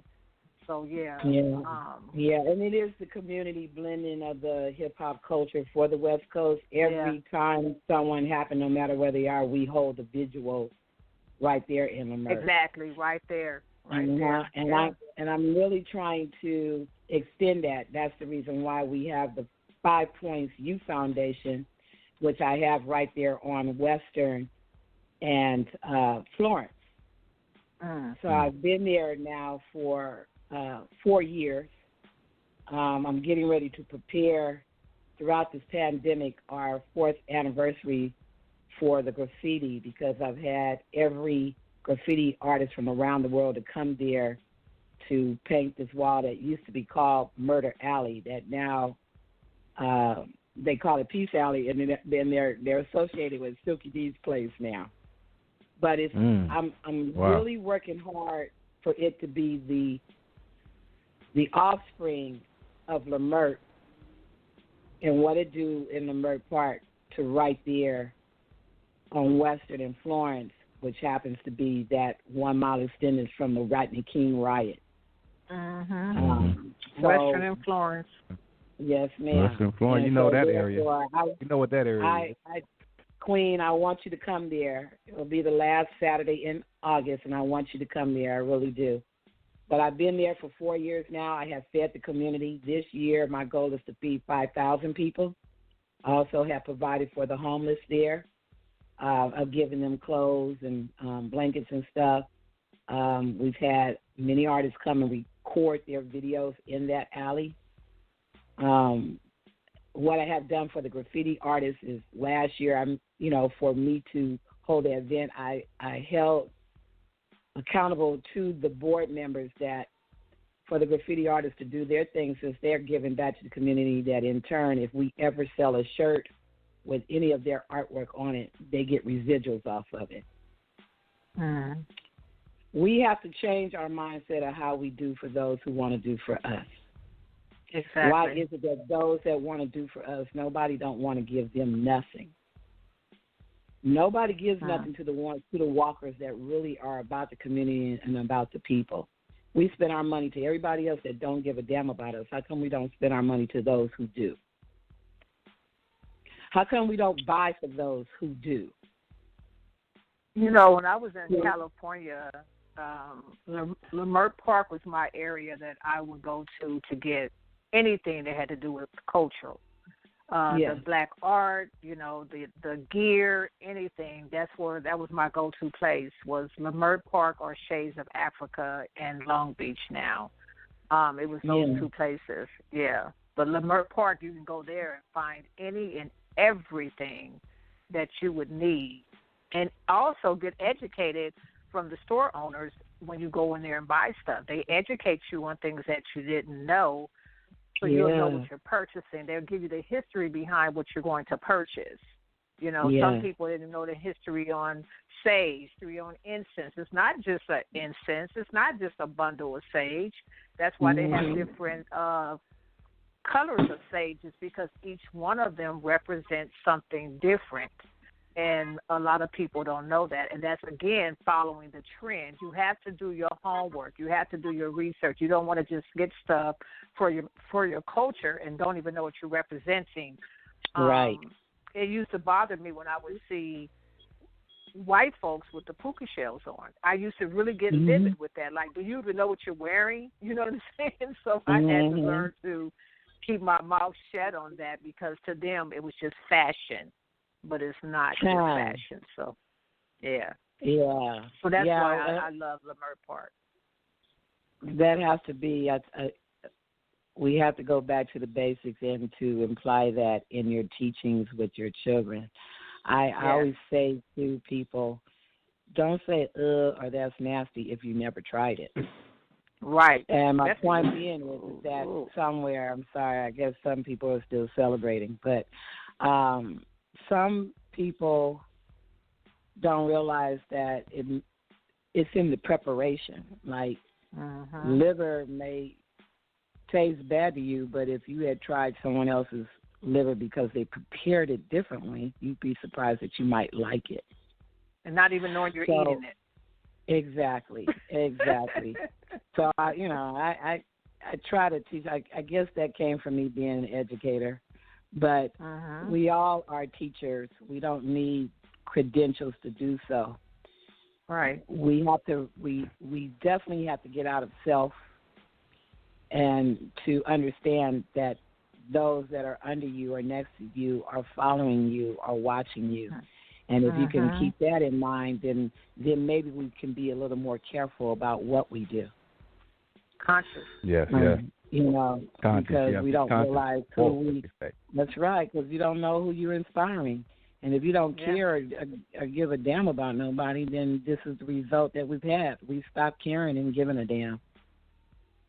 So and it is the community blending of the hip hop culture for the West Coast. Every time someone happens, no matter where they are, we hold the visual right there in Leimert. Exactly, right there. There. And I'm really trying to extend that. That's the reason why we have the 5 Points Youth Foundation, which I have right there on Western and Florence. So I've been there now for 4 years. I'm getting ready to prepare throughout this pandemic our 4th anniversary for the graffiti, because I've had every graffiti artist from around the world to come there to paint this wall that used to be called Murder Alley, that now they call it Peace Alley, and then they're associated with Silky D's place now. But it's I'm really working hard for it to be the offspring of Leimert and what it do in Leimert Park to right there on Western and Florence, which happens to be that 1 mile extended from the Rodney King riot. Western and Florence. Yes, ma'am. Western Florida, And you know so that area. therefore, You know what that area is. Queen, I want you to come there. It will be the last Saturday in August, and I want you to come there. I really do. But I've been there for 4 years now. I have fed the community. This year, my goal is to feed 5,000 people. I also have provided for the homeless there. I've given them clothes and blankets and stuff. We've had many artists come and record their videos in that alley. What I have done for the graffiti artists is last year, for me to hold the event, I held accountable to the board members that for the graffiti artists to do their thing, since they're giving back to the community, that in turn, if we ever sell a shirt with any of their artwork on it, they get residuals off of it. Mm. We have to change our mindset of how we do for those who want to do for us. Exactly. Why is it that those that want to do for us, nobody don't want to give them nothing? Nobody gives nothing to the walkers that really are about the community and about the people. We spend our money to everybody else that don't give a damn about us. How come we don't spend our money to those who do? How come we don't buy for those who do? When I was in California, Leimert Park was my area that I would go to get anything that had to do with cultural. The black art, the gear, anything. That was my go-to place, was Leimert Park or Shades of Africa and Long Beach now. It was those two places, yeah. But Leimert Park, you can go there and find any and everything that you would need, and also get educated from the store owners when you go in there and buy stuff. They educate you on things that you didn't know, so you'll know what you're purchasing. They'll give you the history behind what you're going to purchase. Some people didn't know the history on sage, history on incense. It's not just an incense. It's not just a bundle of sage. That's why they have different colors of sages, because each one of them represents something different. And a lot of people don't know that. And that's, again, following the trend. You have to do your homework. You have to do your research. You don't want to just get stuff for your culture and don't even know what you're representing. Right. It used to bother me when I would see white folks with the puka shells on. I used to really get vivid with that. Like, do you even know what you're wearing? You know what I'm saying? So I had to learn to keep my mouth shut on that, because to them it was just fashion. But it's not just fashion, so, yeah. Yeah. So that's why I love Leimert Park. That has to be, we have to go back to the basics and to imply that in your teachings with your children. I always say to people, don't say, or that's nasty if you never tried it. Right. And my point being is that somewhere, I'm sorry, I guess some people are still celebrating, but some people don't realize that it's in the preparation. Like, liver may taste bad to you, but if you had tried someone else's liver because they prepared it differently, you'd be surprised that you might like it. And not even knowing you're eating it. Exactly. So, I try to teach. I guess that came from me being an educator. But we all are teachers. We don't need credentials to do so. Right. We definitely have to get out of self and to understand that those that are under you or next to you are following you or watching you. And if you can keep that in mind, then maybe we can be a little more careful about what we do. Conscious. Yes. Because we don't realize who we. That's right, because you don't know who you're inspiring. And if you don't care or give a damn about nobody, then this is the result that we've had. We stopped caring and giving a damn.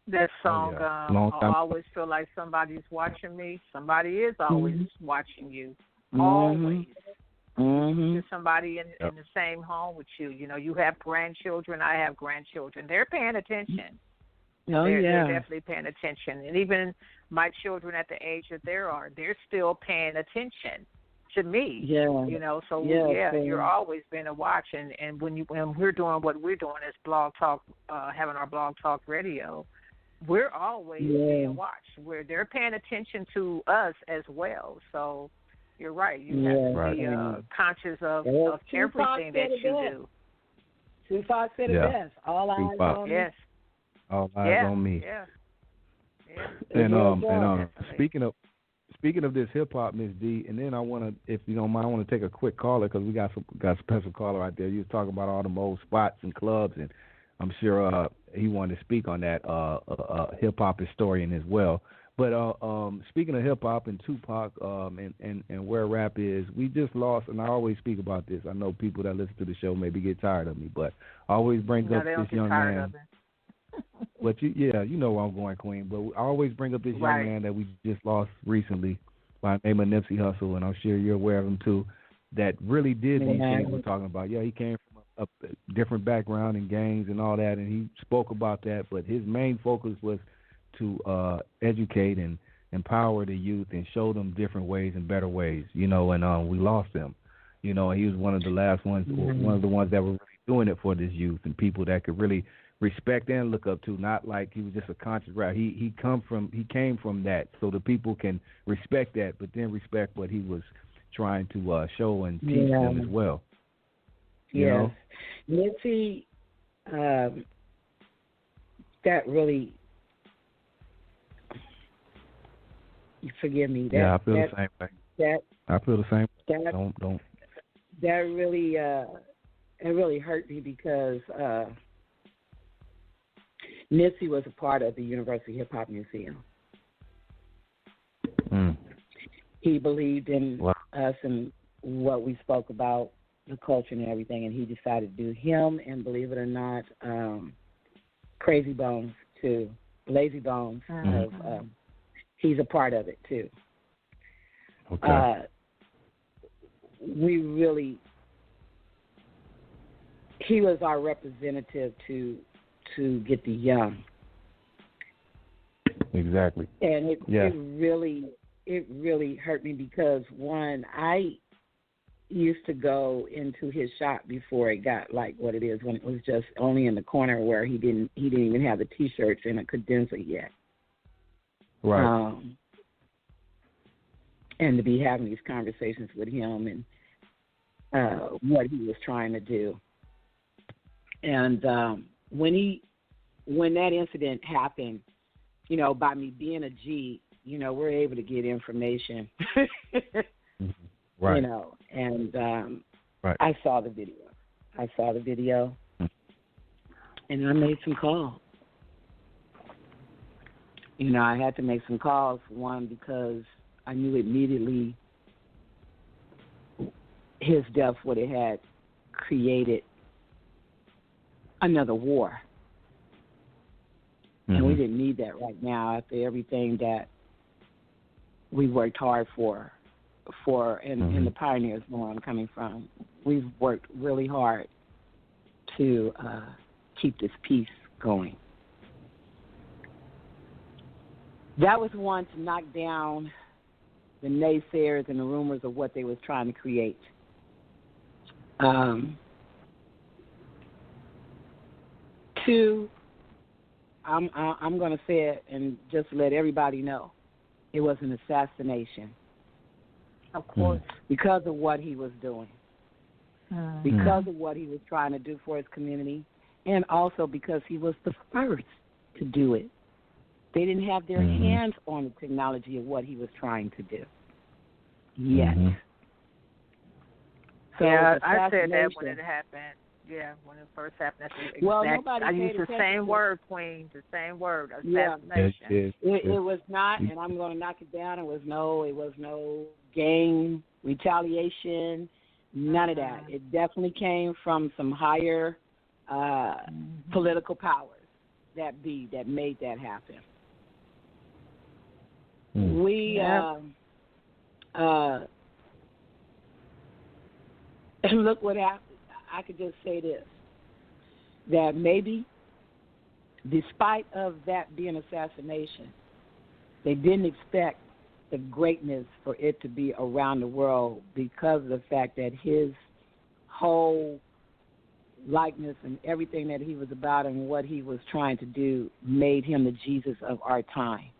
That song, I always feel like somebody's watching me. Somebody is always watching you. Always. There's somebody in the same home with you. You have grandchildren. I have grandchildren. They're paying attention. They're definitely paying attention. And even my children at the age that they're still paying attention to me. So you're always been a watch. And when we're doing what we're doing as Blog Talk, having our Blog Talk radio, we're always being watched. They're paying attention to us as well. So you're right. You have to be conscious of everything that you do. Tupac said it best. All eyes on me. Yes. All eyes on me. Yeah. And speaking of this hip hop, Miss D, and then I want to, if you don't mind, I want to take a quick caller because we got a special caller out there. You was talking about all them old spots and clubs, and I'm sure he wanted to speak on that. Hip hop historian as well. But speaking of hip hop and Tupac and where rap is, we just lost, and I always speak about this. I know people that listen to the show maybe get tired of me, but I always bring up this young man. But you know where I'm going, Queen. But I always bring up this young man that we just lost recently by the name of Nipsey Hussle, and I'm sure you're aware of him too. That really did these things we're talking about. Yeah, he came from a different background in gangs and all that, and he spoke about that. But his main focus was to educate and empower the youth and show them different ways and better ways. And we lost him. He was one of the last ones, one of the ones that were really doing it for this youth and people that could really respect and look up to. Not like he was just a conscious rapper. He came from that, so the people can respect that, but then respect what he was trying to show and teach them as well. Yes, Nipsey, that really. Forgive me. I feel the same thing. I feel the same. Don't. That really, it really hurt me because Nipsey was a part of the University Hip Hop Museum. He believed in us and what we spoke about, the culture and everything, and he decided to do him and, believe it or not, Crazy Bones too, Lazy Bones. He's a part of it too. Okay. He was our representative to get the young. Exactly. And it really hurt me because one, I used to go into his shop before it got like what it is, when it was just only in the corner where he didn't even have the T-shirts and a condenser yet. Right. And to be having these conversations with him and what he was trying to do. And when that incident happened, by me being a G, we're able to get information. Right. And right. I saw the video. And I made some calls. I had to make some calls, one, because I knew immediately his death would have had created another war. And we didn't need that right now after everything that we worked hard for and the pioneers know where I'm coming from. We've worked really hard to keep this peace going. That was one, to knock down the naysayers and the rumors of what they was trying to create. Two, I'm going to say it and just let everybody know, it was an assassination. Of course. Because of what he was doing. Because of what he was trying to do for his community, and also because he was the first to do it. They didn't have their hands on the technology of what he was trying to do yet. So I said that when it happened. Yeah, when it first happened. That's nobody I used the same word, Queen. The same word, assassination. It was not, and I'm going to knock it down. It was no gang retaliation. None of that. It definitely came from some higher political powers that made that happen. We and look what happened. I could just say this, that maybe despite of that being assassination, they didn't expect the greatness for it to be around the world because of the fact that his whole likeness and everything that he was about and what he was trying to do made him the Jesus of our time.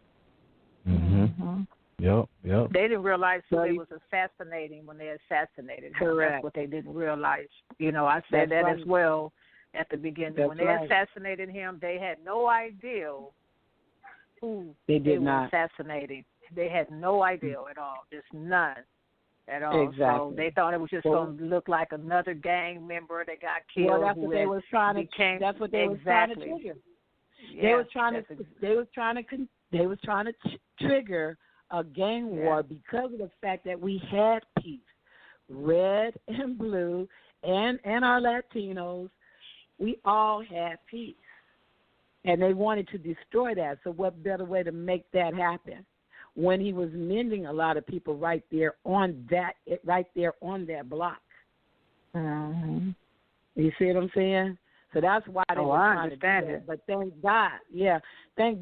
Mhm. Yep. They didn't realize who they was assassinating when they assassinated him. Correct. That's what they didn't realize. I said that as well at the beginning. That's when they assassinated him, they had no idea who they were assassinating. They had no idea at all, just none at all. Exactly. So they thought it was just going to look like another gang member that got killed. Well, that's what they was trying to. That's what they was trying to trigger. They was trying to trigger a gang war because of the fact that we had peace, red and blue, and our Latinos. We all had peace, and they wanted to destroy that. So what better way to make that happen? When he was mending a lot of people right there on that block. Mm-hmm. You see what I'm saying? So that's why they were trying to do that. But thank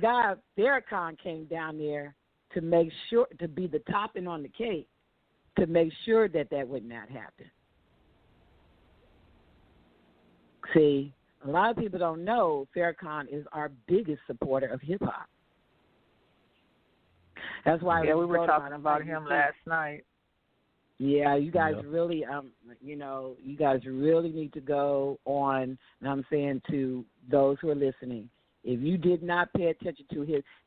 God Farrakhan came down there to make sure, to be the topping on the cake, to make sure that would not happen. See, a lot of people don't know Farrakhan is our biggest supporter of hip-hop. That's why we were talking about him last night. Yeah, you guys really, you guys really need to go on, and I'm saying to those who are listening, if you did not pay attention to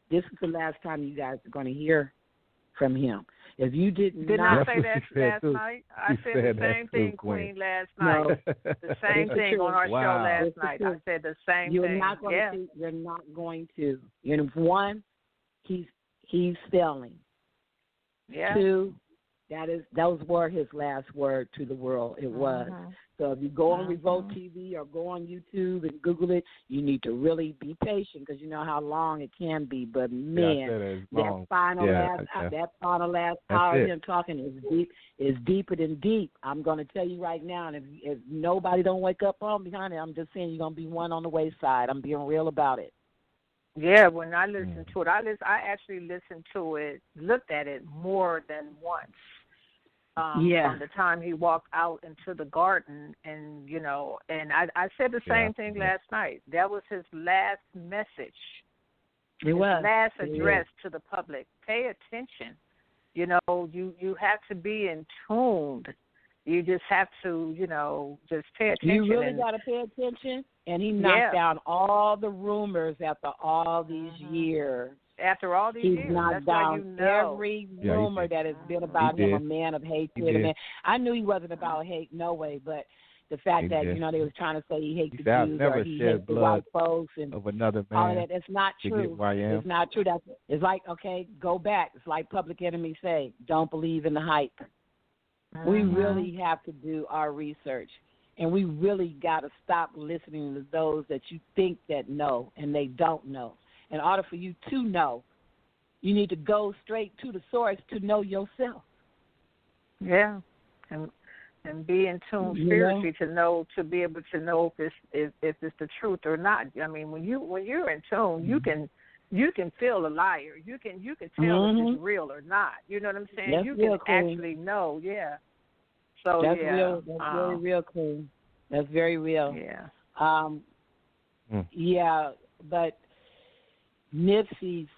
this is the last time you guys are going to hear from him. If you didn't say that last night, I said the same thing, Queen, last night. No. The same thing on our show last night. I said the same thing. You're not going to. One, he's selling. Yeah. Two, those were his last word to the world. It was. So if you go on Revolt TV or go on YouTube and Google it, you need to really be patient because you know how long it can be. But man, that final last hour of him talking is deeper than deep. I'm going to tell you right now, and if nobody don't wake up on behind it, I'm just saying you're going to be one on the wayside. I'm being real about it. Yeah, when I listened to it, I actually listened to it, looked at it more than once. From the time he walked out into the garden, and I said the same thing last night. That was his last message. His last address to the public. Pay attention. You have to be in tune. You just have to, just pay attention. You really got to pay attention. And he knocked down all the rumors after all these years. After all these years, he's knocked down every rumor that has been about him, a man of hatred. I knew he wasn't about hate, no way, but the fact that, they was trying to say he hates the Jews or he hates the white folks and of another man. All of that, that's not true. It's not true. It's like, okay, go back. It's like Public Enemy say, don't believe in the hype. We really have to do our research. And we really got to stop listening to those that you think that know and they don't know. In order for you to know, you need to go straight to the source to know yourself. Yeah, and be in tune spiritually to be able to know if it's the truth or not. I mean, when you're in tune, you can feel a liar. You can tell if it's real or not. You know what I'm saying? That's you can cool. actually know. Yeah. So that's real. That's very real, cool. That's very real. Yeah. Yeah, but Nipsey's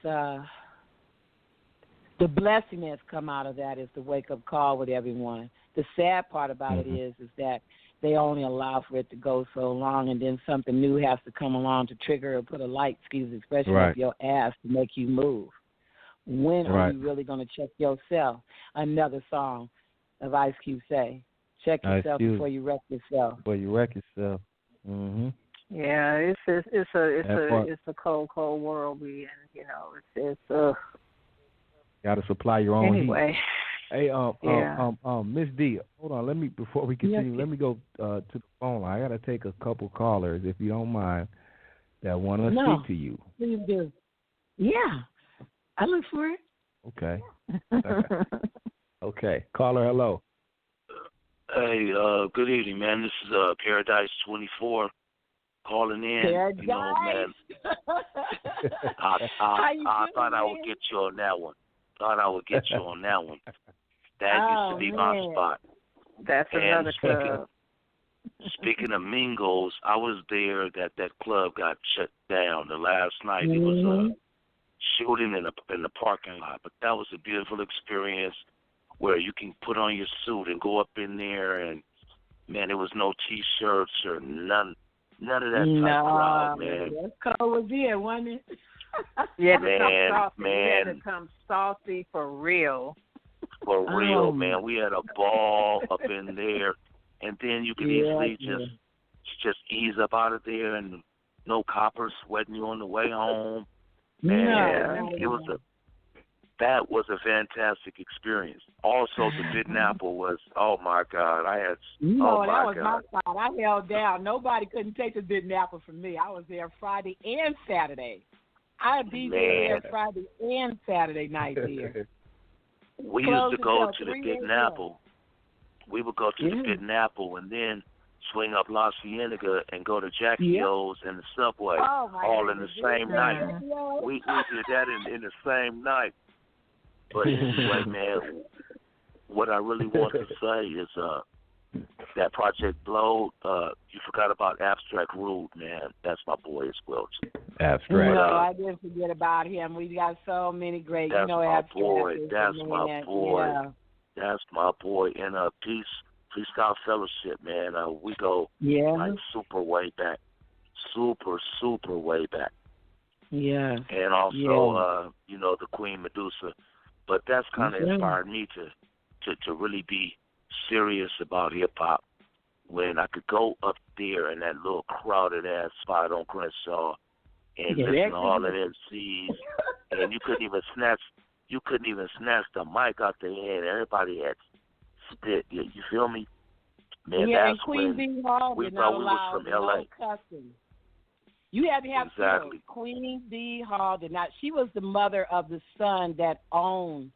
the blessing that's come out of that is the wake-up call with everyone. The sad part about it is that they only allow for it to go so long, and then something new has to come along to trigger or put a light, excuse the expression, up your ass to make you move. When are you really going to check yourself? Another song of Ice Cube say, check yourself before you wreck yourself. Before you wreck yourself. Mm-hmm. Yeah, it's a cold world we in. It's got to supply your own anyway. Heat. Hey, Miss D, hold on. Before we continue, let me go to the phone line. I got to take a couple callers, if you don't mind, that want to speak to you. Please do. Yeah, I look for it. Okay. Okay, caller, hello. Hey, good evening, man. This is Paradise 24 calling in. Paradise. Man. I thought I would get you on that one. That used to be my spot. That's another club. Speaking of Mingos, I was there that club got shut down the last night. It was Mm-hmm. shooting in the parking lot, but that was a beautiful experience where you can put on your suit and go up in there, and man, there was no T-shirts or none of that type crowd, man. That cold was there, wasn't it? You had to come Man, saucy. You had man. to come saucy for real. For real, man. We had a ball up in there, and then you could easily just ease up out of there, and no coppers sweating you on the way home. Man, that was a fantastic experience. Also, the Bitten Apple was, oh my God, that was my spot. I held down. Nobody couldn't take the Bitten Apple from me. I was there Friday and Saturday. I DJed there Friday and Saturday night there. We used to go to the Bitten Apple. We would go to the Bitten Apple and then swing up La Cienega and go to Jackie O's and the Subway all in the same night. We did that in the same night. But anyway, man, what I really want to say is that Project Blow, you forgot about Abstract Rude, man. That's my boy as well. Abstract. No, I didn't forget about him. We got so many great, that's my Abstract. boy. That's my boy. Yeah. That's my boy. And Freestyle Fellowship, man. We go like super way back. Super way back. Yeah. And also, the Queen Medusa. But that's kind of inspired me to really be serious about hip-hop when I could go up there in that little crowded-ass spot on Crenshaw and listen to all of MCs, and you couldn't even snatch the mic out their hand. Everybody had spit. You feel me? Man, and Queen B. Hall we did thought not we allow was from L.A. no cussing. You had to have exactly. Queen B. Hall did not. She was the mother of the son that owned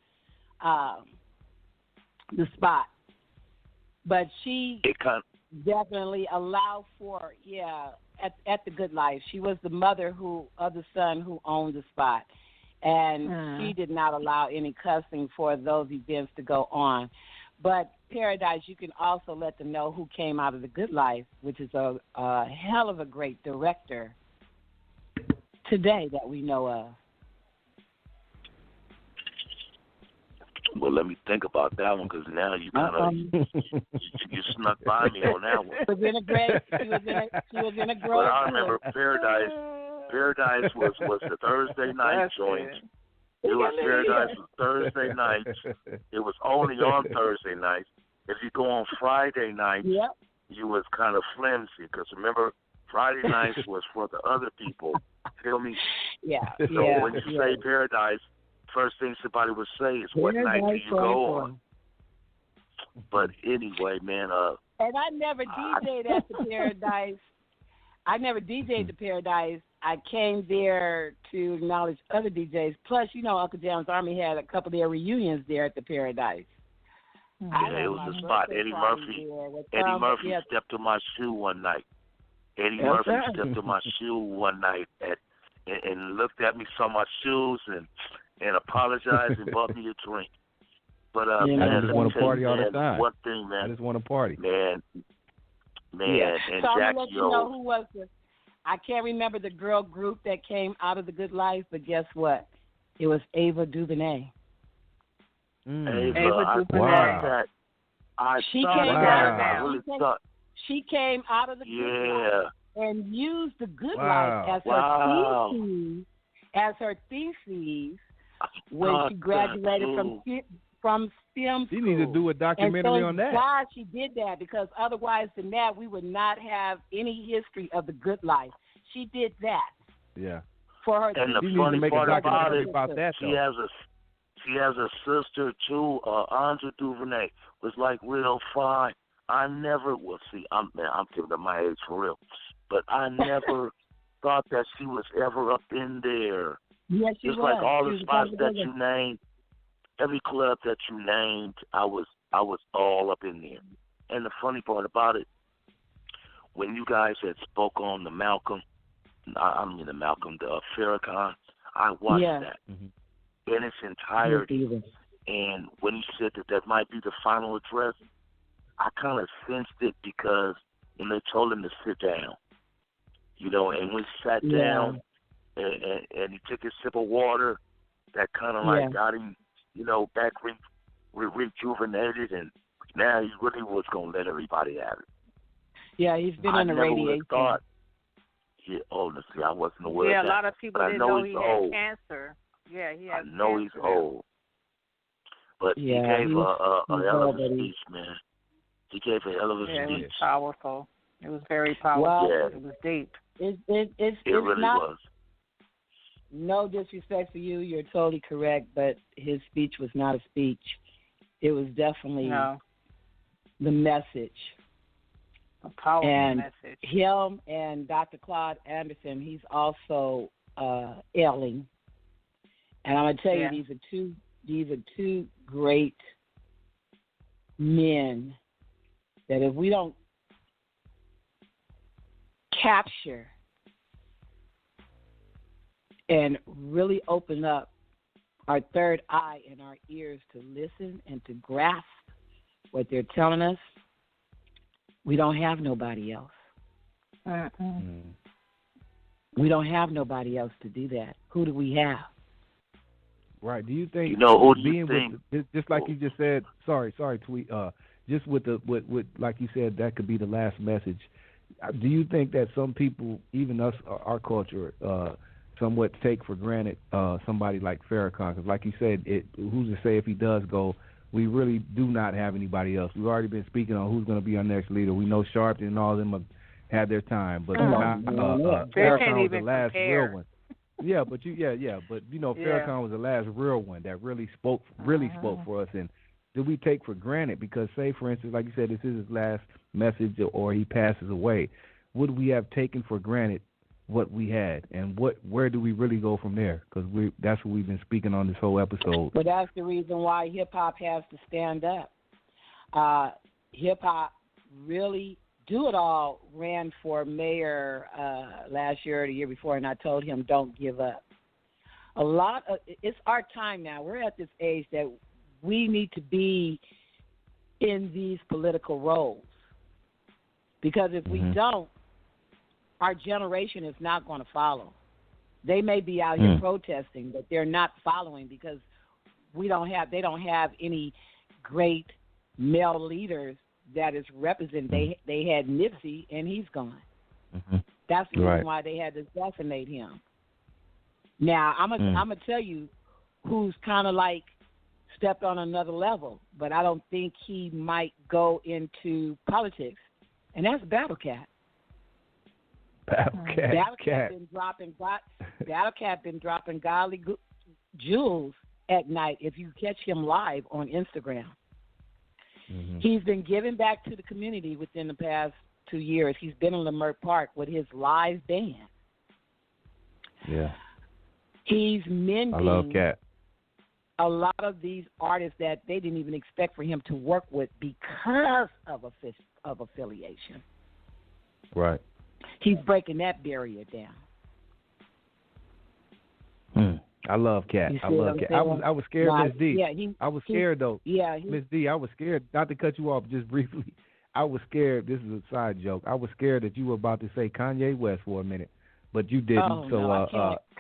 the spot, but she definitely allowed for at the Good Life. She was the mother of the son who owned the spot, and she did not allow any cussing for those events to go on. But Paradise, you can also let them know who came out of the Good Life, which is a hell of a great director today that we know of. Well, let me think about that one, because now you kind of you snuck by me on that one. She was in a great. But I remember Paradise was the Thursday night joint. It was Paradise was Thursday nights. It was only on Thursday nights. If you go on Friday nights, you was kind of flimsy, because remember, Friday nights was for the other people. Feel me? Yeah. So when you say Paradise, first thing somebody would say is, what night do you go on? But anyway, man. And I never DJ'd at the Paradise. I never DJ'd the Paradise. I came there to acknowledge other DJs. Plus, Uncle Jam's Army had a couple of their reunions there at the Paradise. Yeah, it was a spot. Eddie Murphy stepped on my shoe one night. Eddie Murphy stepped on my shoe one night and looked at me, saw my shoes, and apologized and bought me a drink. But I just want to party all the time. One thing, man. I just want to party. Man, and so Jackie I'm gonna let you know who was I can't remember the girl group that came out of the Good Life, but guess what? It was Ava DuVernay. Ava DuVernay. Wow. She came out of the Good Life and used the Good Life as her thesis when she graduated from STEM school. She needs to do a documentary on that. God, she did that, because otherwise than that, we would not have any history of the Good Life. She did that. Yeah. For her. And the funny part about that, she has a sister too, Andra DuVernay, was like real fine. I'm giving her my age for real, but I never thought that she was ever up in there. Yes, she Just was. like all the spots that you named, every club that you named, I was all up in there. And the funny part about it, when you guys had spoke on the Farrakhan, I watched that in its entirety. And when he said that might be the final address, I kind of sensed it, because when they told him to sit down. You know, and when he sat down and he took a sip of water, that kind of like got him, you know, back rejuvenated, and now he really was going to let everybody have it. Yeah, he's been on the radiation. See, I wasn't aware of that. Yeah, a lot of people didn't know he had cancer. Yeah, he had I know he's old. But he gave a hell of a speech, man. He gave a hell of a speech. It was powerful. It was very powerful. Well, it was deep. It really was. No disrespect for you. You're totally correct, but his speech was not a speech. It was definitely the message. A powerful message. Him and Dr. Claude Anderson, he's also ailing. And I'm going to tell you, these are two great men that if we don't capture and really open up our third eye and our ears to listen and to grasp what they're telling us, we don't have nobody else. We don't have nobody else to do that. Who do we have? Right. Do you think who do you think? Just like you just said, sorry, Tweet. Just with like you said, that could be the last message. Do you think that some people, even us, our culture, somewhat take for granted somebody like Farrakhan? Because, like you said, who's to say if he does go? We really do not have anybody else. We've already been speaking on who's going to be our next leader. We know Sharpton and all of them have had their time, but Farrakhan was the last real one. Yeah, but Farrakhan was the last real one that really spoke for us. And do we take for granted? Because, say, for instance, like you said, this is his last message, or he passes away. Would we have taken for granted what we had, and where do we really go from there? Because that's what we've been speaking on this whole episode. But that's the reason why hip-hop has to stand up. Hip-hop really Do It All ran for mayor last year or the year before, and I told him, don't give up. It's our time now. We're at this age that we need to be in these political roles. Because if we don't, our generation is not going to follow. They may be out here protesting, but they're not following because they don't have any great male leaders that is represented. They had Nipsey, and he's gone. That's the reason why they had to assassinate him. Now, I'm gonna tell you who's kind of like stepped on another level, but I don't think he might go into politics, and that's Battle Cat. Battle Cat been dropping godly jewels at night. If you catch him live on Instagram, he's been giving back to the community within the past 2 years. He's been in Leimert Park with his live band. Yeah, he's mending. I love Cat. A lot of these artists that they didn't even expect for him to work with because of affiliation. Right. He's breaking that barrier down. I love Cat. I love Cat. I was scared, Miss D. I was scared though. Yeah, Miss D. I was scared. Not to cut you off, just briefly. I was scared. This is a side joke. I was scared that you were about to say Kanye West for a minute, but you didn't. Oh, so, no,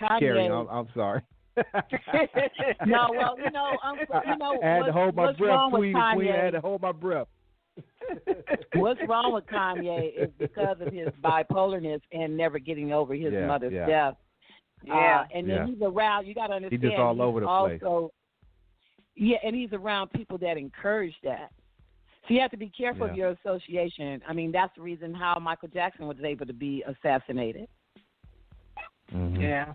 Kanye. Carrie, I'm sorry. No, well, I had to hold my breath. Queen, I had to hold my breath. What's wrong with Kanye is because of his bipolarness and never getting over his mother's death. And then he's around. You got to understand. He's just all over the place. Yeah, and he's around people that encourage that. So you have to be careful of your association. I mean, that's the reason how Michael Jackson was able to be assassinated. Yeah.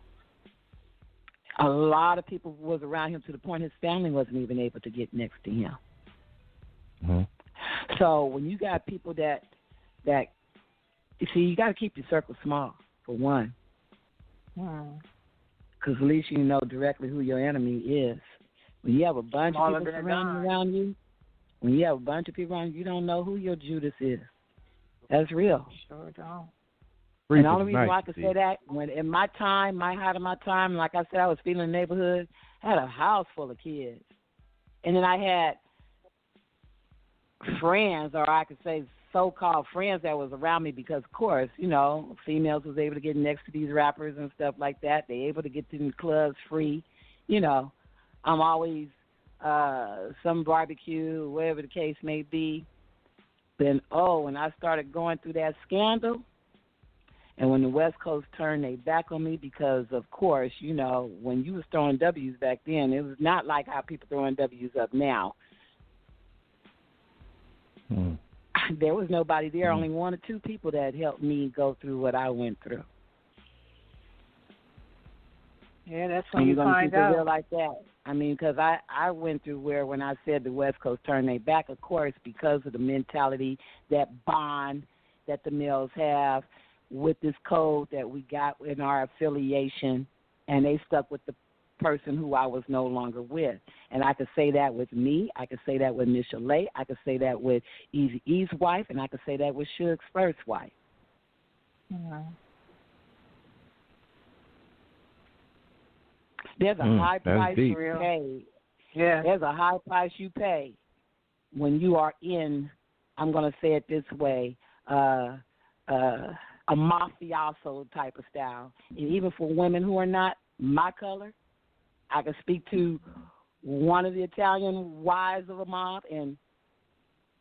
A lot of people was around him to the point his family wasn't even able to get next to him. So when you got people that you see, you got to keep your circle small, for one. Because at least you know directly who your enemy is. When you have a bunch of people surrounding around you, you don't know who your Judas is. That's real. Sure don't. And the only reason why I could say that, when in my time, my height of my time, like I said, I was feeling the neighborhood, I had a house full of kids. And then I had friends, or I could say so-called friends that was around me because, of course, females was able to get next to these rappers and stuff like that. They able to get to the clubs free. I'm always some barbecue, whatever the case may be. Then, when I started going through that scandal, and when the West Coast turned their back on me because, of course, when you was throwing W's back then, it was not like how people throwing W's up now. There was nobody there, only one or two people that helped me go through what I went through. Yeah, that's when you find out. Real like that. I mean, because I went through where when I said the West Coast turned their back, of course, because of the mentality, that bond that the males have with this code that we got in our affiliation, and they stuck with the person who I was no longer with. And I could say that with me. I could say that with Miss Chalet. I could say that with Eazy-E's wife, and I could say that with Suge's first wife. Mm-hmm. There's a high price you pay. Yeah. There's a high price you pay when you are in, I'm going to say it this way, a mafioso type of style. And even for women who are not my color, I can speak to one of the Italian wives of a mob, and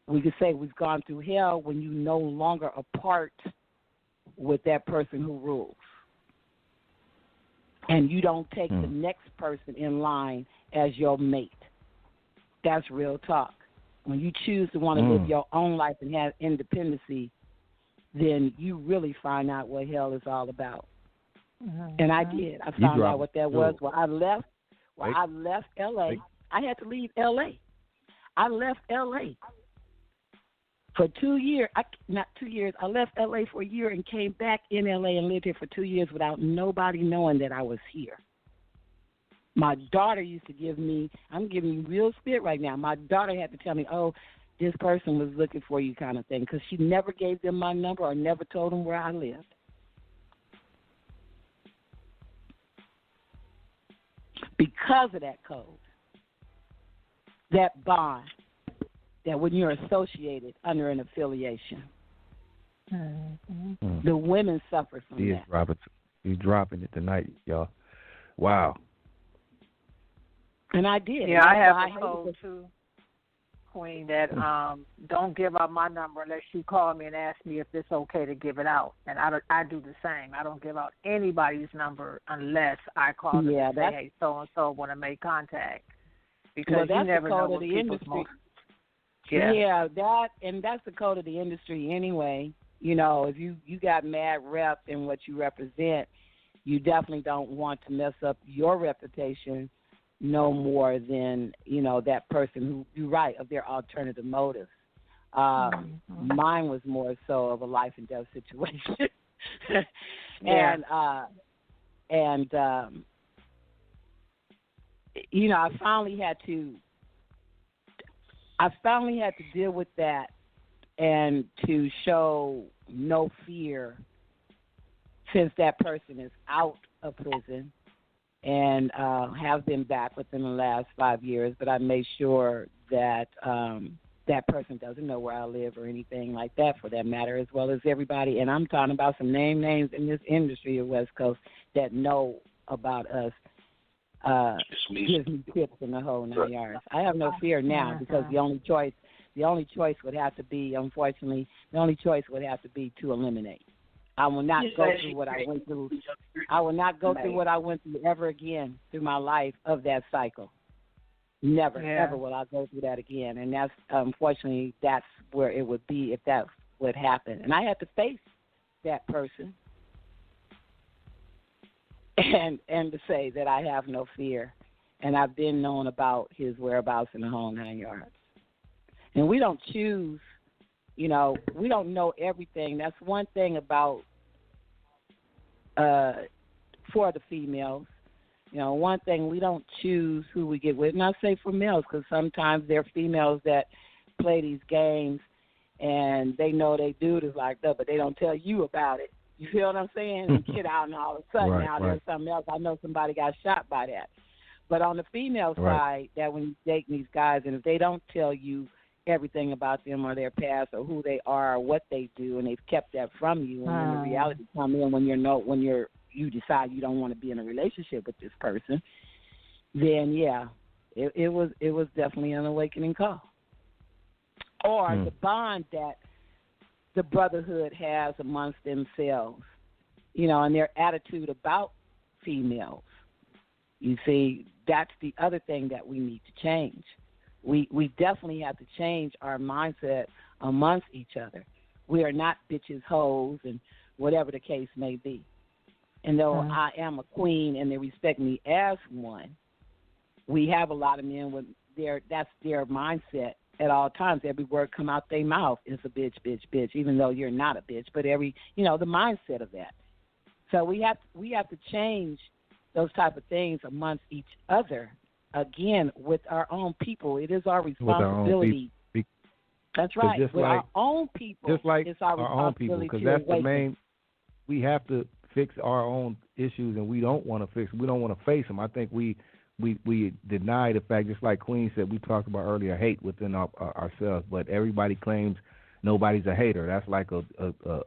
we could say we've gone through hell when you no longer a part with that person who rules. And you don't take the next person in line as your mate. That's real talk. When you choose to want to live your own life and have independency, then you really find out what hell is all about. Mm-hmm. And I did. I found out what that was. When I left L.A., I had to leave L.A. I left L.A. for 2 years. Not 2 years. I left L.A. for a year and came back in L.A. and lived here for 2 years without nobody knowing that I was here. My daughter used to give me, I'm giving you real spit right now. My daughter had to tell me, this person was looking for you kind of thing, because she never gave them my number or never told them where I lived. Because of that code, that bond, that when you're associated under an affiliation, the women suffer from that. Roberts, he's dropping it tonight, y'all. Wow. And I did. Yeah, I have a code too, Queen, that don't give out my number unless you call me and ask me if it's okay to give it out. And I do the same. I don't give out anybody's number unless I call them and say, hey, so-and-so want to make contact. Because you never know what people's most... Yeah, that's the code of the industry anyway. If you got mad rep in what you represent, you definitely don't want to mess up your reputation no more than, that person who, you're right, of their alternative motives. Mine was more so of a life and death situation. I finally had to deal with that and to show no fear since that person is out of prison and have been back within the last 5 years. But I made sure that that person doesn't know where I live or anything like that, for that matter, as well as everybody. And I'm talking about some names in this industry of West Coast that know about us. Gives me tips in the whole 9 yards. I have no fear now, because the only choice would have to be, unfortunately, to eliminate. I will not go through what I went through. I will not go through what I went through ever again through my life of that cycle. Never, ever will I go through that again. And that's, unfortunately, that's where it would be if that would happen. And I had to face that person and to say that I have no fear. And I've been known about his whereabouts in the whole 9 yards. And we don't choose, we don't know everything. That's one thing about, for the females, one thing, we don't choose who we get with. And I say for males, because sometimes there are females that play these games and they know they dude is like that, but they don't tell you about it. You feel what I'm saying? And get out, and all of a sudden there's something else. I know somebody got shot by that. But on the female side, that when you date these guys, and if they don't tell you everything about them or their past or who they are or what they do, and they've kept that from you. And when the reality comes in, when you decide you don't want to be in a relationship with this person, then it was definitely an awakening call. Or the bond that the brotherhood has amongst themselves, and their attitude about females. You see, that's the other thing that we need to change. We definitely have to change our mindset amongst each other. We are not bitches, hoes, and whatever the case may be. And though I am a queen and they respect me as one, we have a lot of men with that's their mindset at all times. Every word come out their mouth is a bitch, bitch, bitch, even though you're not a bitch, but the mindset of that. So we have to change those type of things amongst each other. Again, with our own people, it is our responsibility. That's right. With our own people, just like it's our own people, because that's the main. We have to fix our own issues, and we don't want to fix. We don't want to face them. I think we deny the fact, just like Queen said, we talked about earlier, hate within ourselves. But everybody claims nobody's a hater. That's like a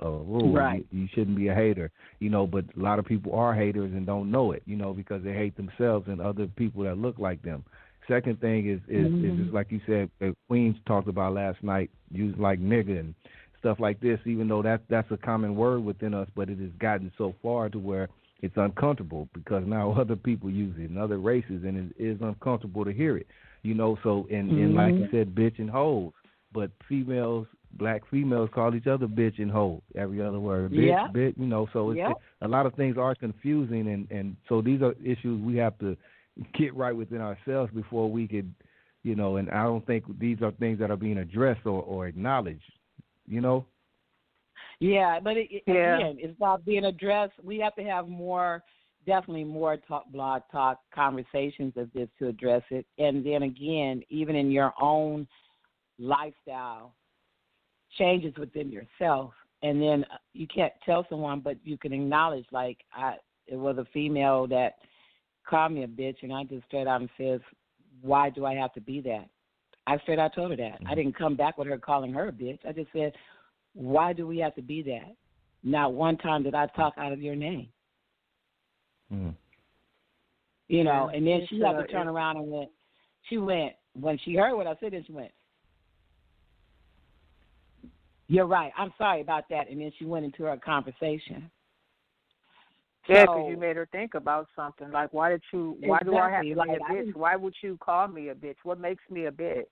rule. Right. You shouldn't be a hater, but a lot of people are haters and don't know it, because they hate themselves and other people that look like them. Second thing is just like you said, Queen talked about last night, using like nigga and stuff like this, even though that's a common word within us, but it has gotten so far to where it's uncomfortable because now other people use it in other races, and it is uncomfortable to hear it, so, and like you said, bitch and hoes, but black females call each other bitch and hoe, every other word, bitch, so it's, a lot of things are confusing, and so these are issues we have to get right within ourselves before we could, and I don't think these are things that are being addressed or acknowledged, Yeah, but again, it's about being addressed. We have to have definitely more blog talk conversations of this to address it. And then again, even in your own lifestyle, changes within yourself. And then you can't tell someone, but you can acknowledge, like, it was a female that called me a bitch, and I just straight out and says, why do I have to be that? I straight out told her that. I didn't come back with her calling her a bitch. I just said, why do we have to be that? Not one time did I talk out of your name. And then she had to turn around and when she heard what I said, then she went, you're right, I'm sorry about that. And then she went into her conversation. Yeah, because you made her think about something. Like, why do I have to be a bitch? Why would you call me a bitch? What makes me a bitch?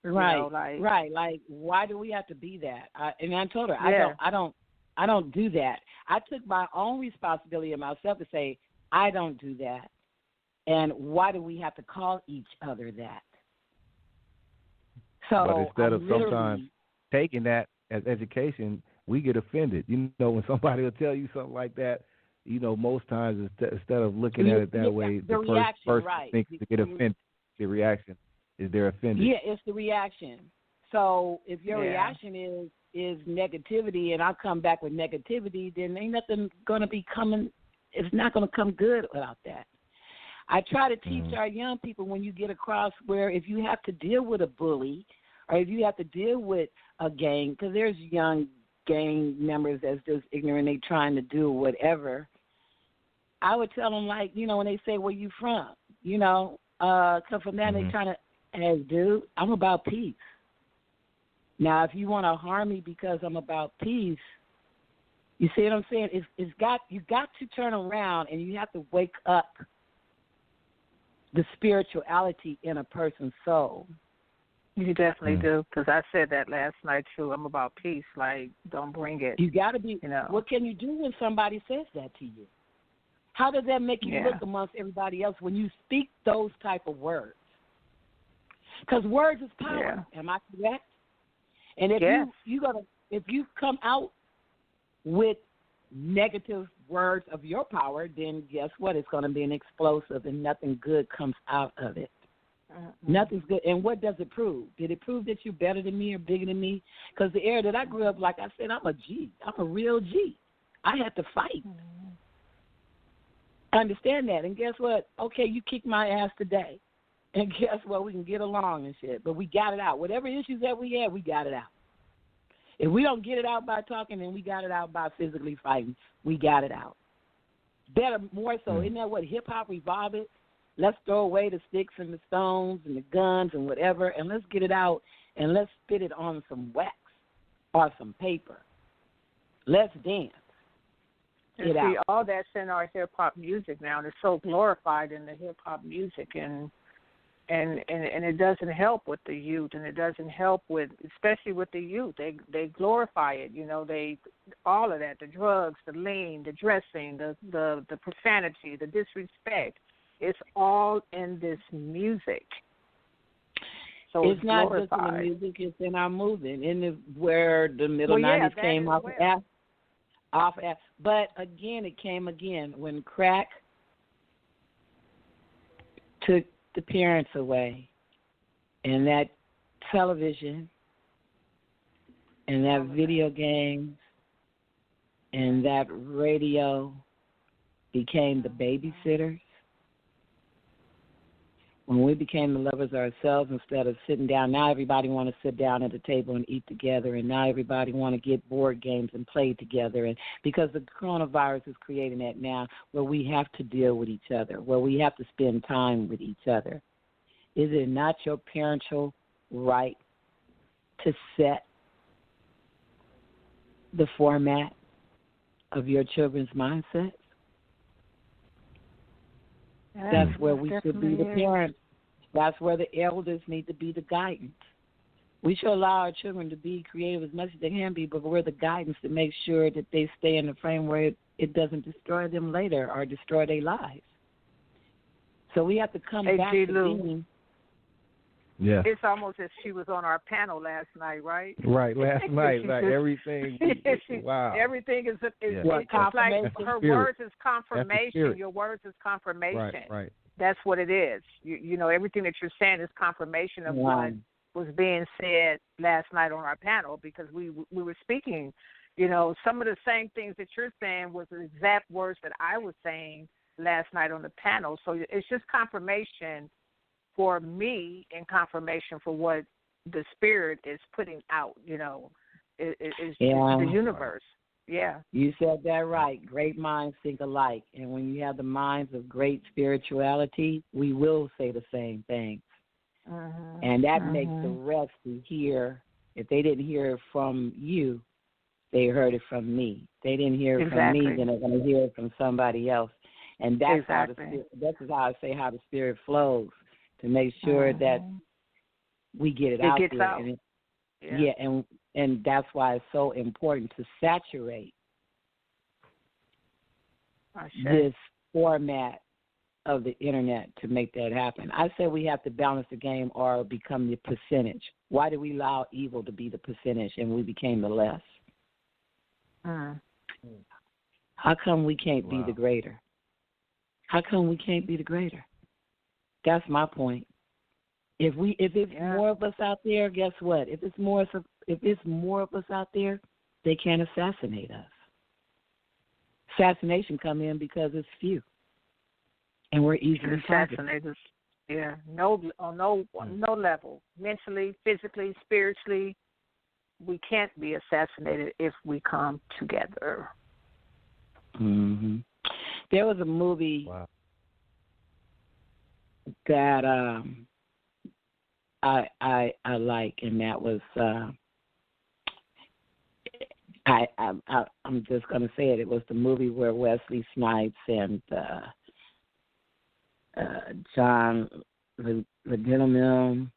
Right, right. Like, why do we have to be that? And I told her, I don't do that. I took my own responsibility of myself to say, I don't do that. And why do we have to call each other that? So, but instead of sometimes taking that as education, we get offended. When somebody will tell you something like that, most times instead of looking at it that way, the person thinks to get offended. The reaction is they're offended. Yeah, it's the reaction. So if your reaction is negativity, and I come back with negativity, then ain't nothing going to be coming. It's not going to come good without that. I try to teach our young people, when you get across where if you have to deal with a bully or if you have to deal with a gang, because there's young gang members that's just ignorant, they trying to do whatever, I would tell them, like, when they say, where you from? Because from that they trying to, hey, dude, I'm about peace. Now, if you want to harm me because I'm about peace, you see what I'm saying? You got to turn around and you have to wake up the spirituality in a person's soul. You definitely do, because I said that last night too. I'm about peace. Like, don't bring it. You got to be. What can you do when somebody says that to you? How does that make you look amongst everybody else when you speak those type of words? Because words is power. Yeah. Am I correct? And if if you come out with negative words of your power, then guess what? It's going to be an explosive, and nothing good comes out of it. Nothing's good. And what does it prove? Did it prove that you're better than me or bigger than me? Because the era that I grew up, like I said, I'm a G. I'm a real G. I had to fight. I understand that. And guess what? Okay, you kick my ass today. And guess what? We can get along and shit. But we got it out. Whatever issues that we had, we got it out. If we don't get it out by talking, then we got it out by physically fighting. We got it out. Better, more so. Isn't that what hip-hop revived it? Let's throw away the sticks and the stones and the guns and whatever, and let's get it out, and let's spit it on some wax or some paper. Let's dance. And see, all that's in our hip-hop music now, and it's so glorified in the hip-hop music, and it doesn't help with the youth, and it doesn't help with, especially with the youth. They glorify it, they all of that, the drugs, the lean, the dressing, the profanity, the disrespect. It's all in this music. So it's not just in the music; it's in our movement. Where the middle '90s came off off. But again, it came again when crack took the parents away, and that television, and that video games, and that radio became the babysitters. When we became the lovers ourselves instead of sitting down, now everybody want to sit down at the table and eat together, and now everybody want to get board games and play together. And because the coronavirus is creating that now, where we have to deal with each other, where we have to spend time with each other. Is it not your parental right to set the format of your children's mindsets? That's where we should be the parents. That's where the elders need to be the guidance. We should allow our children to be creative as much as they can be, but we're the guidance to make sure that they stay in the frame where it doesn't destroy them later or destroy their lives. So we have to come back to being. Yeah. It's almost as she was on our panel last night, right? Right, last night. Like everything. Wow. Everything is it's like her words is confirmation. Your words is confirmation. Right. That's what it is. You know, everything that you're saying is confirmation of what was being said last night on our panel, because we were speaking. You know, some of the same things that you're saying was the exact words that I was saying last night on the panel. So it's just confirmation for me and confirmation for what the Spirit is putting out, you know, is the universe. Yeah. You said that right. Great minds think alike. And when you have the minds of great spirituality, we will say the same things. Mm-hmm. And that makes the rest to hear. If they didn't hear it from you, they heard it from me. They didn't hear it from me, then they're going to hear it from somebody else. And that's how I say how the Spirit flows, to make sure that we get it out there. Out. And and that's why it's so important to saturate this format of the internet to make that happen. I say we have to balance the game or become the percentage. Why do we allow evil to be the percentage and we became the less? How come we can't be the greater? How come we can't be the greater? That's my point. If it's more of us out there, guess what? If it's more of us out there, they can't assassinate us. Assassination come in because it's few, and we're easily assassinated. Yeah, no level, mentally, physically, spiritually, we can't be assassinated if we come together. Mm-hmm. There was a movie that I like, and that was I'm just going to say it. It was the movie where Wesley Snipes and John Leguizamo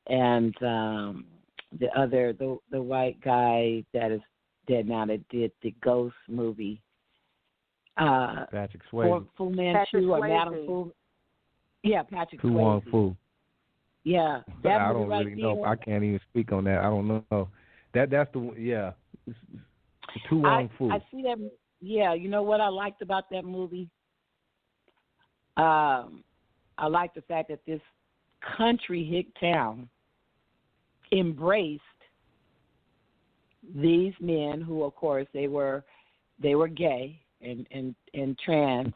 and the white guy that is dead now that did the Ghost movie. Patrick Swayze. Fu Manchu or Madam Fu. Yeah, Patrick Swayze. Wong Fu. Yeah, that I don't really know. I can't even speak on that. I don't know. That's the Tu Wong Fu. I see that. Yeah, you know what I liked about that movie? I liked the fact that this country hick town embraced these men who, of course, they were gay and trans,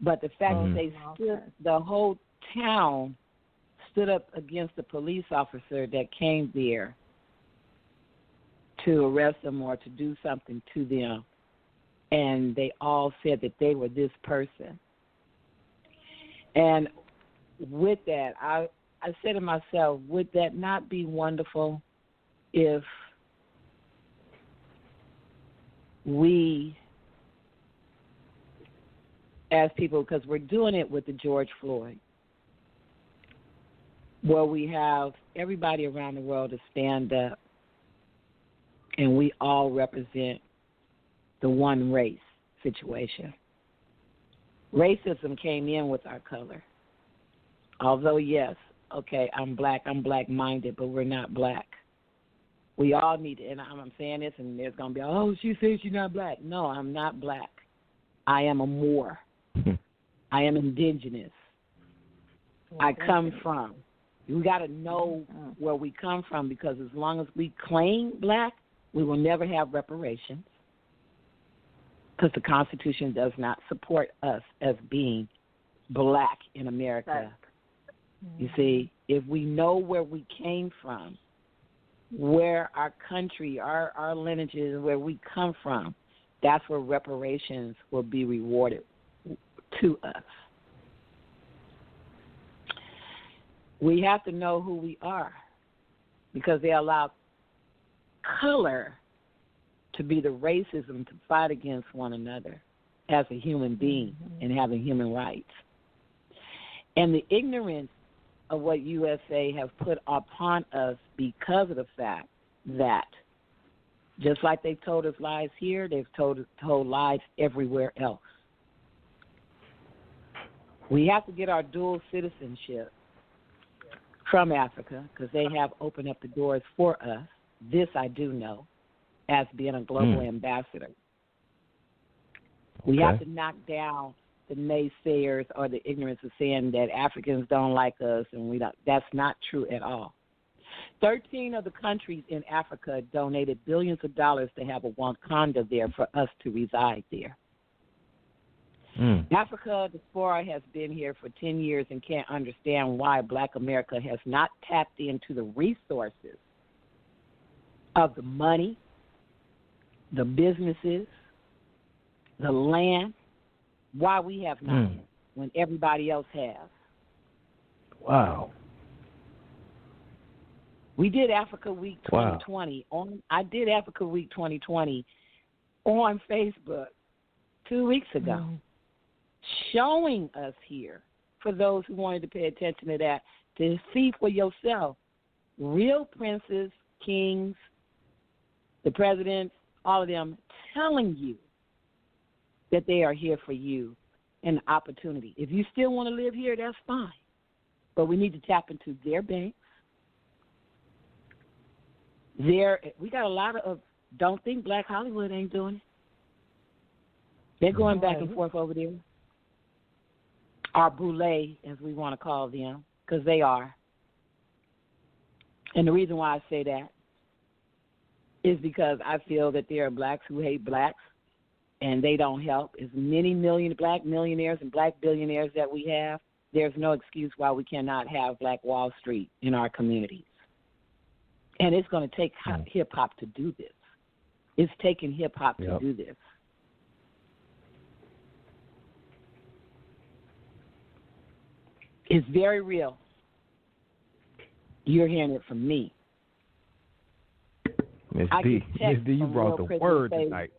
but the fact that they stood, the whole town stood up against the police officer that came there to arrest them or to do something to them, and they all said that they were this person. And with that, I said to myself, would that not be wonderful if we, as people, because we're doing it with the George Floyd, where we have everybody around the world to stand up and we all represent the one race situation. Racism came in with our color. Although, yes, okay, I'm black-minded, but we're not black. We all need to, and I'm saying this, and there's going to be, oh, she says she's not black. No, I'm not black. I am a Moor. I am indigenous. I come from. We got to know where we come from, because as long as we claim black, we will never have reparations, because the Constitution does not support us as being black in America. You see, if we know where we came from, where our country, our lineages, where we come from, that's where reparations will be rewarded to us. We have to know who we are, because they allow color to be the racism to fight against one another as a human being and having human rights. And the ignorance of what USA have put upon us, because of the fact that just like they've told us lies here, they've told lies everywhere else. We have to get our dual citizenship from Africa, because they have opened up the doors for us. This I do know, as being a global ambassador. We have to knock down the naysayers or the ignorance of saying that Africans don't like us, and we don't. That's not true at all. 13 of the countries in Africa donated billions of dollars to have a Wakanda there for us to reside there. Africa, diaspora, has been here for 10 years and can't understand why Black America has not tapped into the resources of the money, the businesses, the land, why we have not when everybody else has. Wow. We did Africa Week 2020 I did Africa Week 2020 on Facebook 2 weeks ago, showing us here, for those who wanted to pay attention to that, to see for yourself real princes, kings, the presidents, all of them telling you that they are here for you, an opportunity. If you still want to live here, that's fine. But we need to tap into their banks. We got a lot of, don't think Black Hollywood ain't doing it. They're going back and forth over there. Our boule, as we want to call them, because they are. And the reason why I say that is because I feel that there are blacks who hate blacks, and they don't help. As many million black millionaires and black billionaires that we have, there's no excuse why we cannot have Black Wall Street in our communities. And it's going to take hip-hop to do this. It's taking hip-hop to do this. It's very real. You're hearing it from me. Miss D, you brought the word tonight.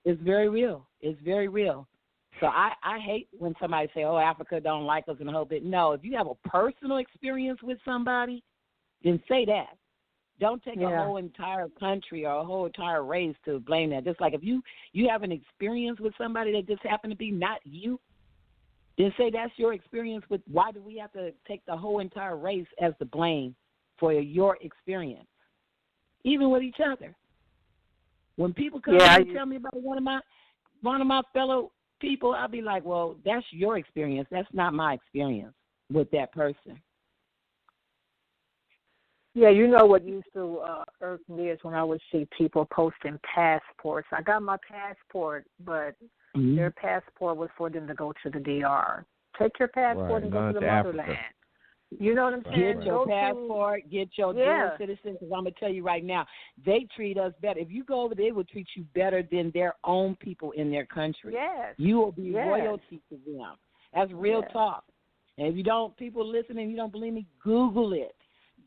It's very real. It's very real. So I hate when somebody say, oh, Africa don't like us and the whole bit. No, if you have a personal experience with somebody, then say that. Don't take a whole entire country or a whole entire race to blame that. Just like if you have an experience with somebody that just happened to be not you, then say that's your experience with, why do we have to take the whole entire race as the blame for your experience, even with each other? When people come and tell me about one of my fellow people, I'll be like, well, that's your experience. That's not my experience with that person. Yeah, you know what used to irk me is when I would see people posting passports. I got my passport, but their passport was for them to go to the DR. Take your passport and go to the motherland. Africa. You know what I'm saying? Get your passport, get your dual citizen, because I'm going to tell you right now, they treat us better. If you go over there, they will treat you better than their own people in their country. Yes. You will be royalty to them. That's real talk. And if you don't, people listening, you don't believe me, Google it.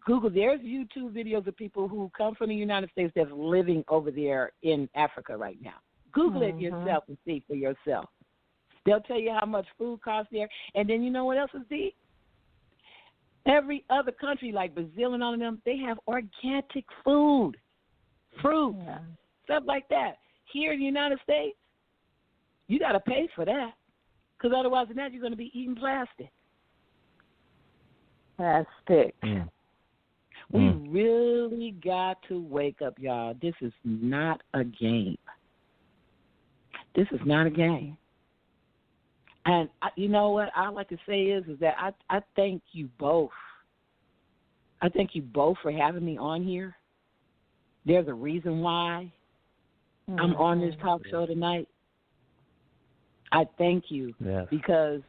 Google, there's YouTube videos of people who come from the United States that's living over there in Africa right now. Google it yourself and see for yourself. They'll tell you how much food costs there. And then you know what else is deep? Every other country, like Brazil and all of them, they have organic food, fruits, stuff like that. Here in the United States, you got to pay for that, because otherwise than that, you're going to be eating plastic. Plastic. We really got to wake up, y'all. This is not a game. This is not a game. And you know what I like to say is that I thank you both. I thank you both for having me on here. There's a reason why I'm on this talk show tonight. I thank you because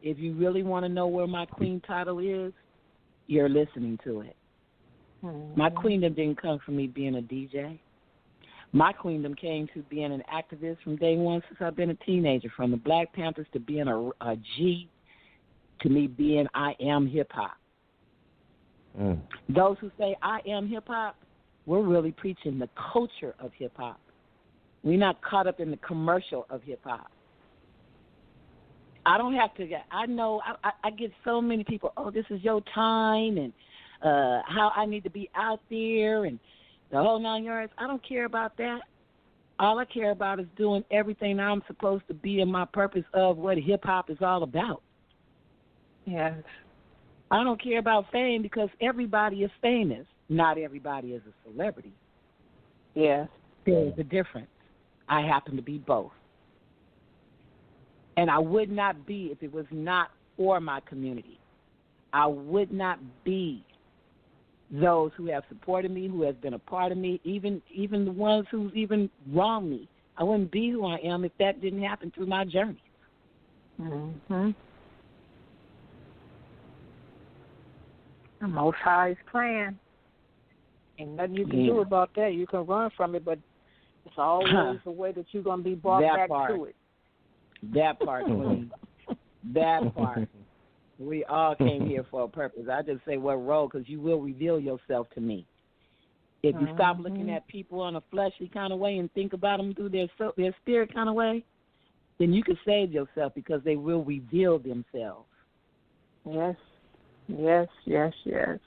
if you really want to know where my queen title is, you're listening to it. My queendom didn't come from me being a DJ. My queendom came to being an activist from day one since I've been a teenager, from the Black Panthers to being a G, to me being I am hip-hop. Those who say I am hip-hop, we're really preaching the culture of hip-hop. We're not caught up in the commercial of hip-hop. I don't have to get, I know, I get so many people, oh, this is your time, and how I need to be out there, and the whole 9 yards. I don't care about that. All I care about is doing everything I'm supposed to be in my purpose of what hip-hop is all about. Yes. I don't care about fame because everybody is famous. Not everybody is a celebrity. Yes. There's a difference. I happen to be both. And I would not be if it was not for my community. I would not be those who have supported me, who has been a part of me, even the ones who's even wronged me. I wouldn't be who I am if that didn't happen through my journey. The Most High's plan. Ain't nothing you can do about that. You can run from it, but it's always a way that you're going to be brought back to it. That part, Queen. That part. We all came here for a purpose. I just say what role, because you will reveal yourself to me. If you stop looking at people in a fleshly kind of way and think about them through their spirit kind of way, then you can save yourself, because they will reveal themselves. Yes. Yes, yes, yes.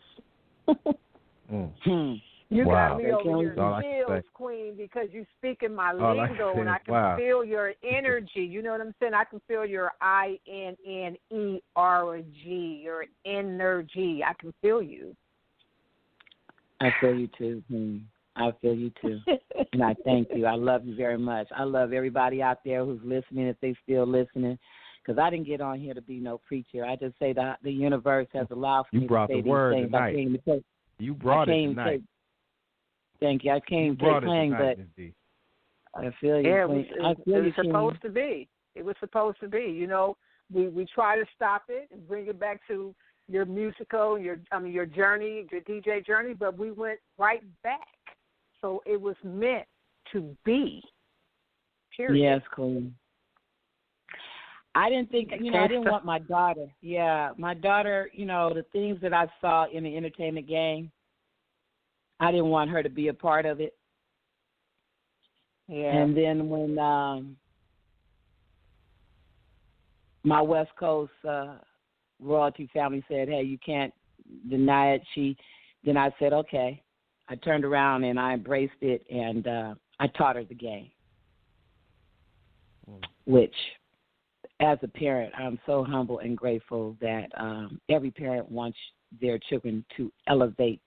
You got me over your skills, Queen, because you speak in my lingo, and I can feel your energy. You know what I'm saying? I can feel your INNERG, your energy. I can feel you. I feel you too, Queen. I feel you too. And I thank you. I love you very much. I love everybody out there who's listening, if they still listening. Because I didn't get on here to be no preacher. I just say that the universe has allowed for me to say these things. You brought the word tonight. You brought it tonight. Thank you. I came to claim, but I feel you. Yeah, it was supposed to be. It was supposed to be. You know, we try to stop it and bring it back to your musical, your journey, your DJ journey, but we went right back. So it was meant to be. Period. Yes, Queen. I didn't think, I didn't want my daughter. Yeah, my daughter, the things that I saw in the entertainment game, I didn't want her to be a part of it. Yeah. And then when my West Coast royalty family said, hey, you can't deny it, then I said, okay. I turned around and I embraced it, and I taught her the game, which, as a parent, I'm so humble and grateful that every parent wants their children to elevate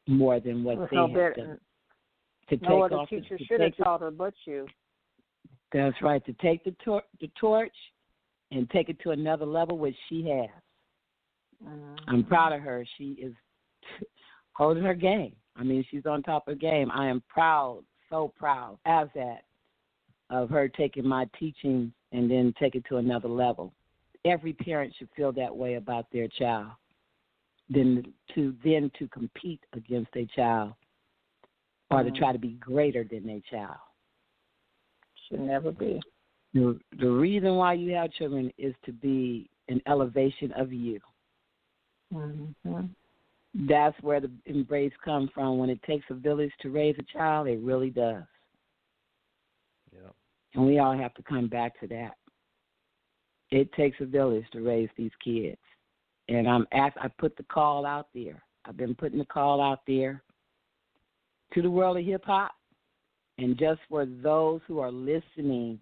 more than what they have done. To take no other teacher should have taught her but you. That's right. To take the torch and take it to another level, which she has. I'm proud of her. She is holding her game. I mean, she's on top of her game. I am proud, so proud, as that, of her taking my teaching and then take it to another level. Every parent should feel that way about their child, then to compete against their child or to try to be greater than their child. Should never be. The reason why you have children is to be an elevation of you. Mm-hmm. That's where the embrace comes from. When it takes a village to raise a child, it really does. Yep. And we all have to come back to that. It takes a village to raise these kids. And I put the call out there. I've been putting the call out there to the world of hip-hop. And just for those who are listening,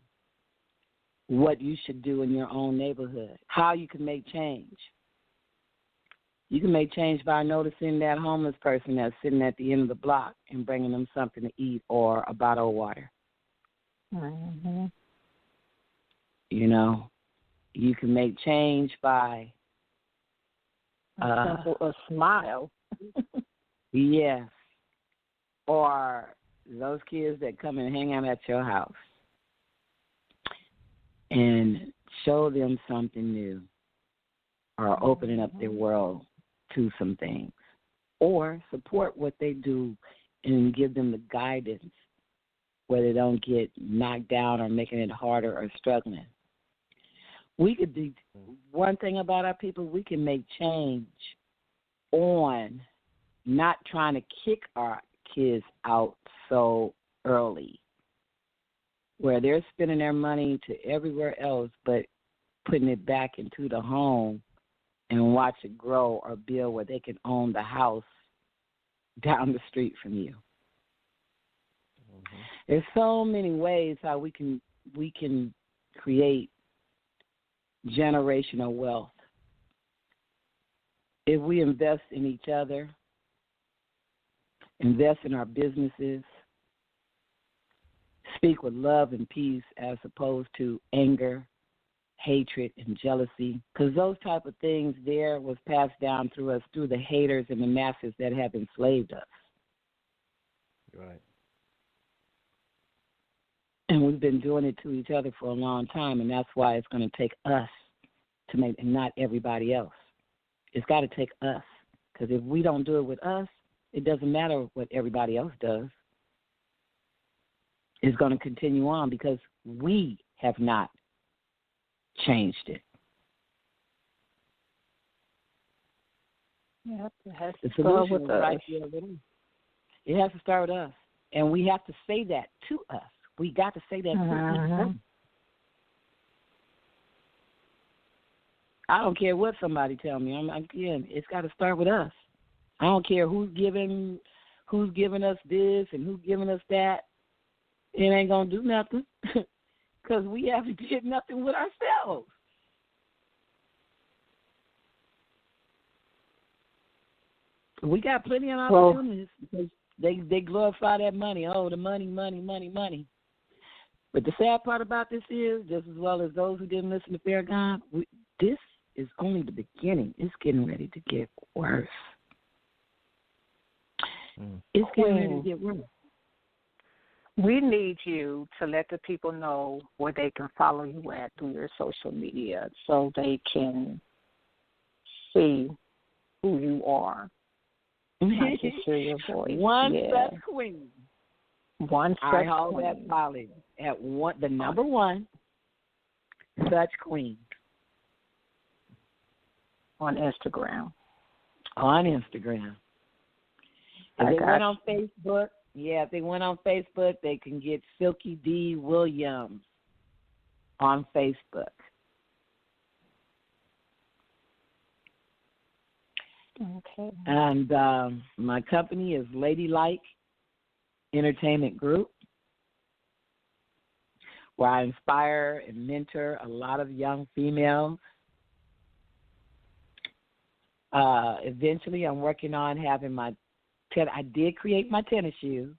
what you should do in your own neighborhood, how you can make change. You can make change by noticing that homeless person that's sitting at the end of the block and bringing them something to eat or a bottle of water. Mm-hmm. You know, you can make change by a smile. Yes. Or those kids that come and hang out at your house and show them something new or opening up their world to some things, or support what they do and give them the guidance where they don't get knocked down or making it harder or struggling. We could do one thing about our people, we can make change on not trying to kick our kids out so early, where they're spending their money to everywhere else but putting it back into the home and watch it grow or build where they can own the house down the street from you. Mm-hmm. There's so many ways how we can create generational wealth. If we invest in each other, invest in our businesses, speak with love and peace as opposed to anger, hatred, and jealousy, because those type of things there was passed down through us, through the haters and the masses that have enslaved us. Right. And we've been doing it to each other for a long time, and that's why it's going to take us to make, and not everybody else. It's got to take us, because if we don't do it with us, it doesn't matter what everybody else does. It's going to continue on because we have not changed it. Yep, it has to start with us. Right. It has to start with us, and we have to say that to us. We got to say that to us. I don't care what somebody tell me. Again, it's got to start with us. I don't care who's giving us this and who's giving us that. It ain't gonna do nothing because we haven't did nothing with ourselves. We got plenty of opportunities because they glorify that money. Oh, the money. But the sad part about this is, just as well as those who didn't listen to Farragon, this is only the beginning. It's getting ready to get worse. It's getting ready to get worse. We need you to let the people know where they can follow you at through your social media so they can see who you are. Not just hear your voice. One such queen. One such queen. I hold queen. that solid at the number one such queen. On Instagram. If they went on Facebook, if they went on Facebook, they can get Silky D. Williams on Facebook. Okay. And my company is Ladylike Entertainment Group, where I inspire and mentor a lot of young females. Eventually, I'm working on having I did create my tennis shoe,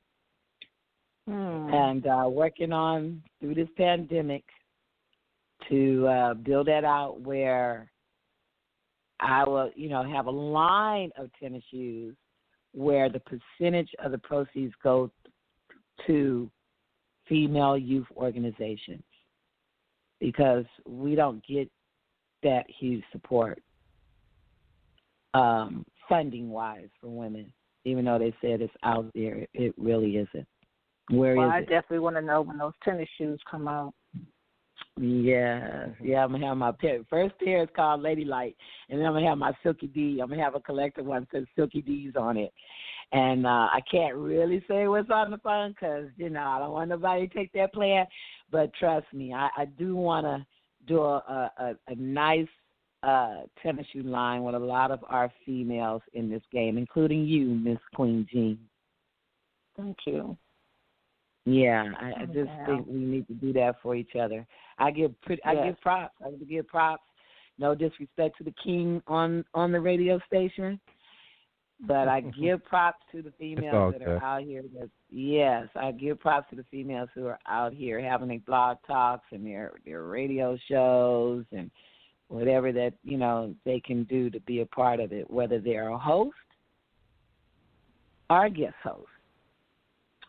and working on through this pandemic to build that out where I will, have a line of tennis shoes where the percentage of the proceeds go to female youth organizations. because we don't get that huge support funding-wise for women, even though they said it's out there. It really isn't. Where is it? I definitely want to know when those tennis shoes come out. Yeah, I'm going to have my first pair is called Lady Light, and then I'm going to have my Silky D. I'm going to have a collector one that says Silky D's on it. And I can't really say what's on the phone because, I don't want nobody to take that plan. But trust me, I do want to do a nice tennis shoe line with a lot of our females in this game, including you, Miss Queen Jean. Thank you. Yeah, I just think we need to do that for each other. I give props. I would give props. No disrespect to the king on the radio station, but I give props to the females that are out here. I give props to the females who are out here having their blog talks and their radio shows and whatever that they can do to be a part of it, whether they're a host or a guest host.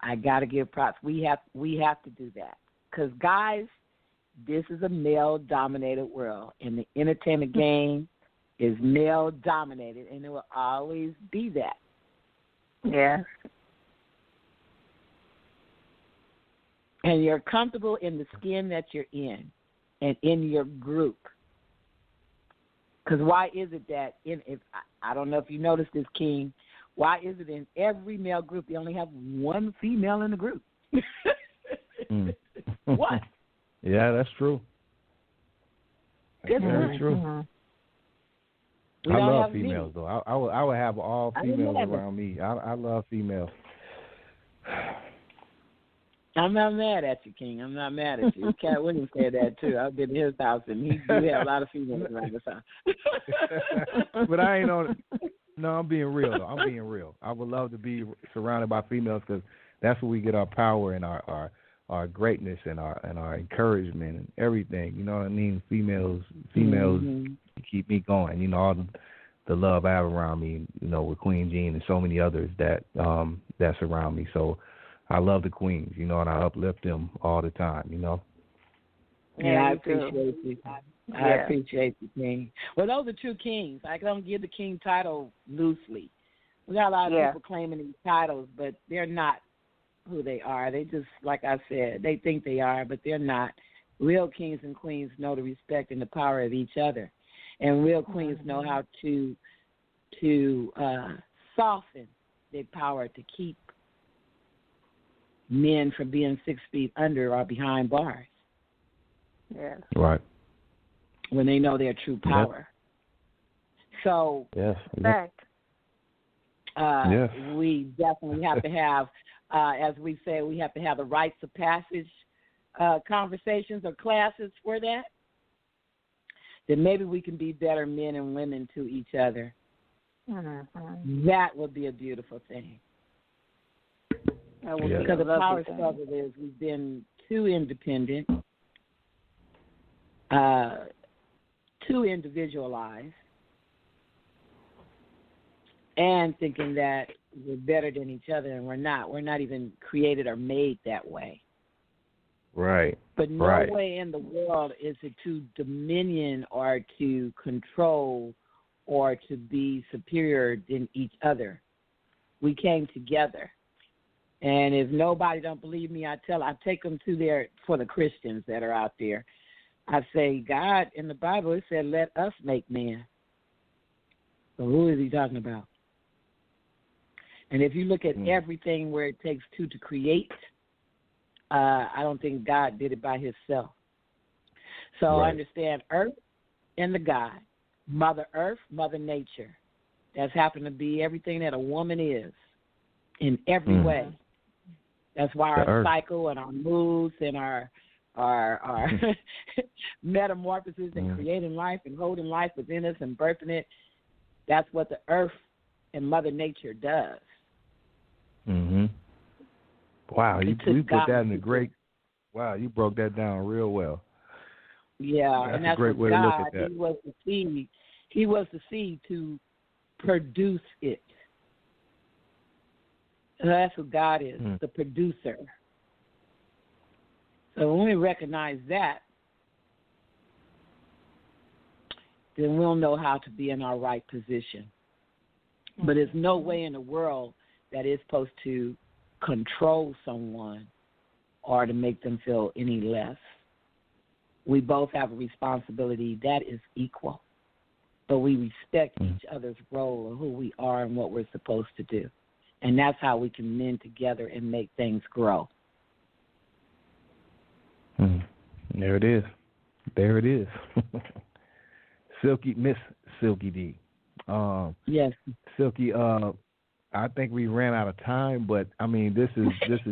I got to give props. We have to do that because, guys, this is a male-dominated world, and the entertainment game is male-dominated, and it will always be that. Yeah. And you're comfortable in the skin that you're in and in your group. Because why is it that I don't know if you noticed this, King, why is it in every male group you only have one female in the group? What? Yeah, that's true. That's very true. Mm-hmm. I love females, though. I would have all females around me. I love females. I'm not mad at you, King. I'm not mad at you. Cat Williams said that, too. I've been to his house, and he do have a lot of females around his house. But I ain't on it. No, I'm being real, though. I'm being real. I would love to be surrounded by females because that's where we get our power and our greatness and our encouragement and everything. You know what I mean? Females keep me going. All the love I have around me, with Queen Jean and so many others that surround me. So I love the queens, and I uplift them all the time. Yeah, I appreciate you. I appreciate you, King. Well, those are true kings. I don't give the king title loosely. We got a lot of people claiming these titles, but they're not who they are. They just, like I said, they think they are, but they're not. Real kings and queens know the respect and the power of each other, and real queens know how to soften their power to keep men from being 6 feet under or behind bars. Yes. Right. When they know their true power. Yep. So, we definitely have to have, as we say, we have to have the rites of passage conversations or classes for that. Then maybe we can be better men and women to each other. Mm-hmm. That would be a beautiful thing. Because the power struggle is we've been too independent, too individualized, and thinking that we're better than each other, and we're not. We're not even created or made that way. Right. But no way in the world is it to dominion or to control or to be superior than each other. We came together. And if nobody don't believe me, I take them to for the Christians that are out there. I say, God, in the Bible, it said, let us make man. So who is he talking about? And if you look at everything where it takes two to create, I don't think God did it by himself. So I understand earth and the God, Mother Earth, Mother Nature. That's happened to be everything that a woman is in every way. That's why our cycle and our moods and our metamorphosis and creating life and holding life within us and birthing it, that's what the earth and Mother Nature does. Mm-hmm. Wow, you put that in a great. Wow, you broke that down real well. Yeah, that's a great way God, to look at that. He was the seed. He was the seed to produce it. So that's what God is, the producer. So when we recognize that, then we'll know how to be in our right position. But there's no way in the world that it's supposed to control someone or to make them feel any less. We both have a responsibility that is equal, but we respect each other's role and who we are and what we're supposed to do. And that's how we can mend together and make things grow. There it is. There it is. Silky, Miss Silky D. Yes. Silky, I think we ran out of time, but I mean, this is just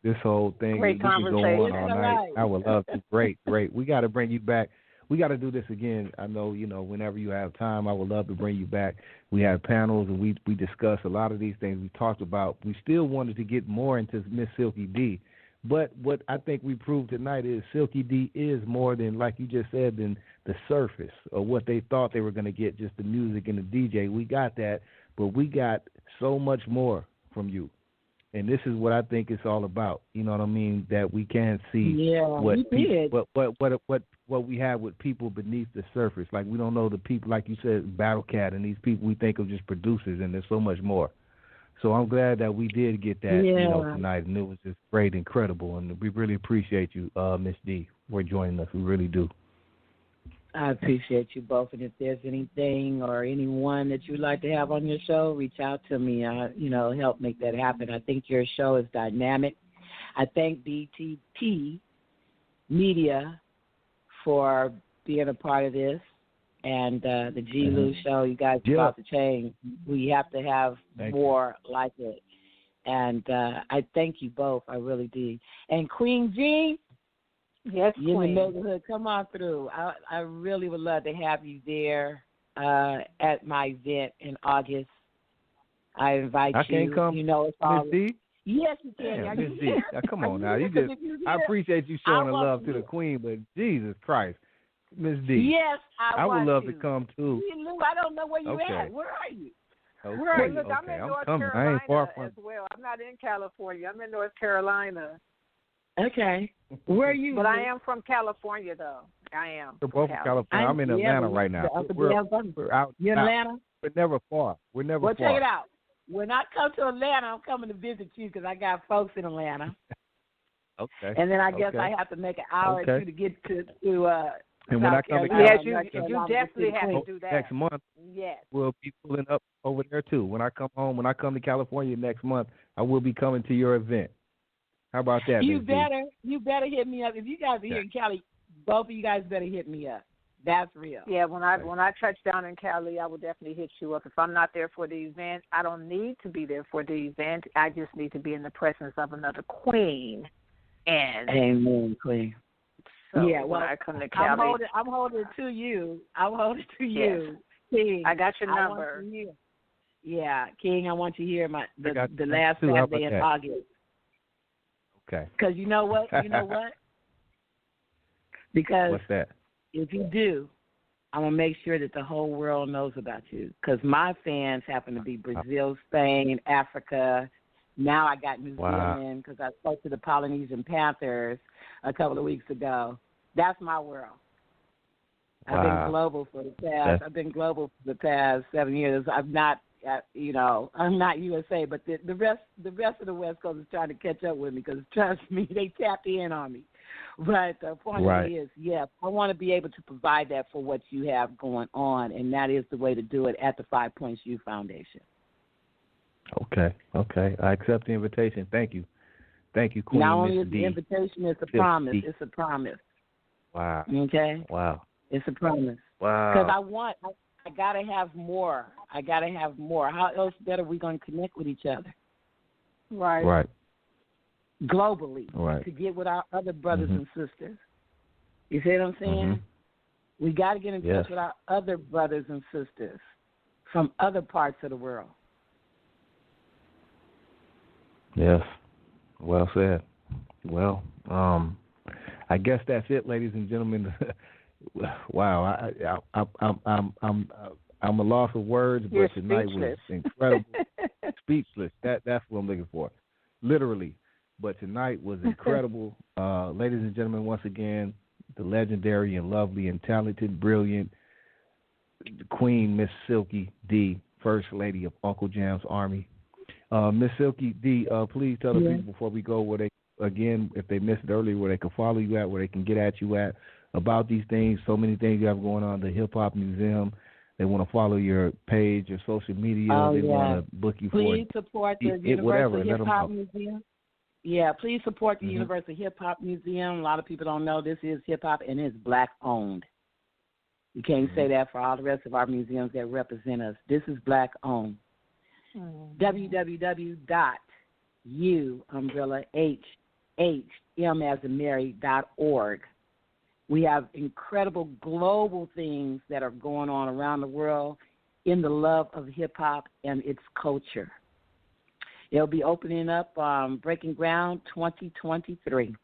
this whole thing. Great conversation. Go on all night. Right. I would love to. Great. We got to bring you back. We got to do this again. I know, whenever you have time, I would love to bring you back. We have panels and we discuss a lot of these things we talked about. We still wanted to get more into Miss Silky D, but what I think we proved tonight is Silky D is more than, like you just said, than the surface of what they thought they were going to get, just the music and the DJ. We got that, but we got so much more from you. And this is what I think it's all about. You know what I mean? That we can see what we have with people beneath the surface. Like, we don't know the people, like you said, Battle Cat, and these people we think of just producers, and there's so much more. So I'm glad that we did get that tonight, and it was just great, incredible, and we really appreciate you, Miss D, for joining us. We really do. I appreciate you both, and if there's anything or anyone that you'd like to have on your show, reach out to me. Help make that happen. I think your show is dynamic. I thank BTP Media for being a part of this, and the G-Lew show. You guys are about to change. We have to have more like it, and I thank you both. I really do. And Queen G. Yes, you in the neighborhood, come on through. I really would love to have you there at my event in August. I invite you. I can't come, it's all. Miss D? Yes, you can. Damn, Miss D. Now, come on now. I appreciate you showing the love to the Queen, but Jesus Christ, Miss D. Yes, I would love to come too. Lou, I don't know where you're at. Where are you? Okay. Where are you? Look, I'm in North Carolina I ain't far from as well. I'm not in California. I'm in North Carolina. Okay. Where are you? But I am from California, though. I am. We're both from California. I'm in Atlanta right now. We're out. You in Atlanta? We're never far. Well, check it out. When I come to Atlanta, I'm coming to visit you because I got folks in Atlanta. Okay. And then I guess I have to make an hour or two to get to and when I come to California, you definitely have to do that. Next month, we'll be pulling up over there, too. When I come to California next month, I will be coming to your event. How about that? You better hit me up. If you guys are here in Cali, both of you guys better hit me up. That's real. Yeah, when I touch down in Cali, I will definitely hit you up. If I'm not there for the event, I don't need to be there for the event. I just need to be in the presence of another queen. And amen, queen. So when I come to Cali, I'm holding it to you. King. I got your number. Yeah, King. I want you here. The last Saturday in August. Okay. Because you know what? Because what's that? If you do, I'm going to make sure that the whole world knows about you. Because my fans happen to be Brazil, Spain, Africa. Now I got New Zealand because I spoke to the Polynesian Panthers a couple of weeks ago. That's my world. I've been global for the past 7 years. I'm not USA, but the rest of the West Coast is trying to catch up with me because, trust me, they tapped in on me. But the point is, I want to be able to provide that for what you have going on, and that is the way to do it at the 5 Points U Foundation. Okay. I accept the invitation. Thank you, Queen. Not only is the invitation, it's a promise. It's a promise. Wow. Okay? Wow. It's a promise. Wow. Because I got to have more. How else better are we going to connect with each other? Right. Globally. To get with our other brothers and sisters. You see what I'm saying? We got to get in touch with our other brothers and sisters from other parts of the world. Yes. Well said. Well, I guess that's it, ladies and gentlemen. Wow, I'm a loss of words, but tonight was incredible. Speechless. That's what I'm looking for, literally. But tonight was incredible, ladies and gentlemen. Once again, the legendary and lovely and talented, brilliant Queen Miss Silky D, First Lady of Uncle Jam's Army. Miss Silky D, please tell the people before we go where they, again, if they missed it earlier, where they can follow you at, where they can get at you at about these things. So many things you have going on. The Hip Hop Museum. They want to follow your page, your social media. They want to book you please support the Universal Hip Hop Museum. Yeah, please support the Universal Hip Hop Museum. A lot of people don't know this is hip hop and it's Black owned. You can't say that for all the rest of our museums that represent us. This is Black owned. www.umbrella.org. We have incredible global things that are going on around the world in the love of hip-hop and its culture. It'll be opening up Breaking Ground 2023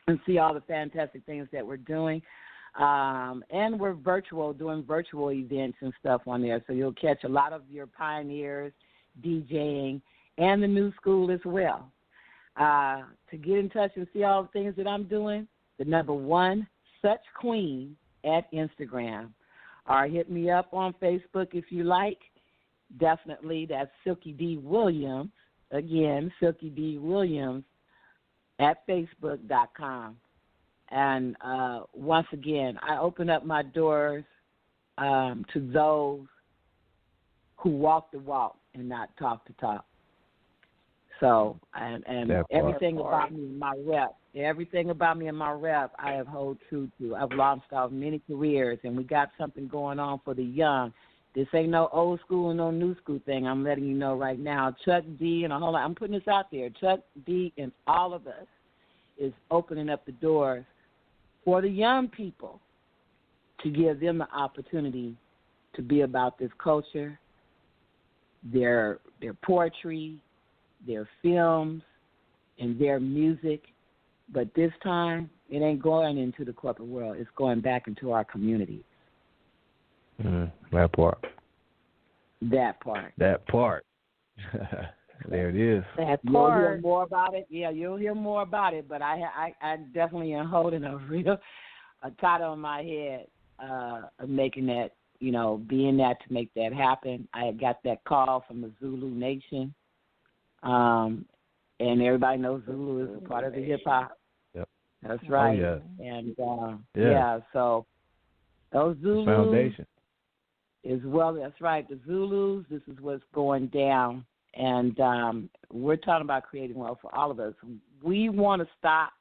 and see all the fantastic things that we're doing. And we're doing virtual events and stuff on there, so you'll catch a lot of your pioneers, DJing, and the new school as well. To get in touch and see all the things that I'm doing, the number 1, Such Queen at Instagram, or hit me up on Facebook if you like. Definitely, that's Silky D. Williams. Again, Silky D. Williams at Facebook.com. And once again, I open up my doors to those who walk the walk and not talk the talk. So, and everything about me and my rep, I have hold true to. I've launched off many careers, and we got something going on for the young. This ain't no old school and no new school thing. I'm letting you know right now. Chuck D and a whole lot. I'm putting this out there. Chuck D and all of us is opening up the doors for the young people to give them the opportunity to be about this culture, their poetry, their films, and their music. But this time, it ain't going into the corporate world. It's going back into our communities. That part. That part. There it is. That part. You'll hear more about it. Yeah, you'll hear more about it. But I definitely am holding a title on my head of making that, being that to make that happen. I got that call from the Zulu Nation. And everybody knows Zulu is a part of the hip hop. Yep. That's right. Oh, yeah. And so those Zulus, the foundation. As well, that's right. The Zulus, this is what's going down. And we're talking about creating wealth for all of us. We want to stop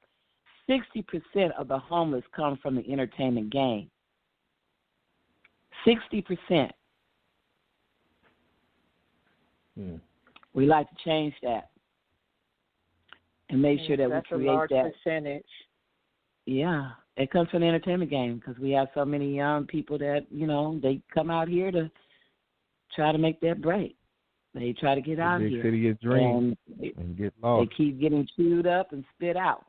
60% of the homeless come from the entertainment game. 60%. We like to change that and make sure that we create that. That's a large percentage. Yeah, it comes from the entertainment game because we have so many young people that, they come out here to try to make that break. They try to get out big here. City of dreams and get lost. They keep getting chewed up and spit out,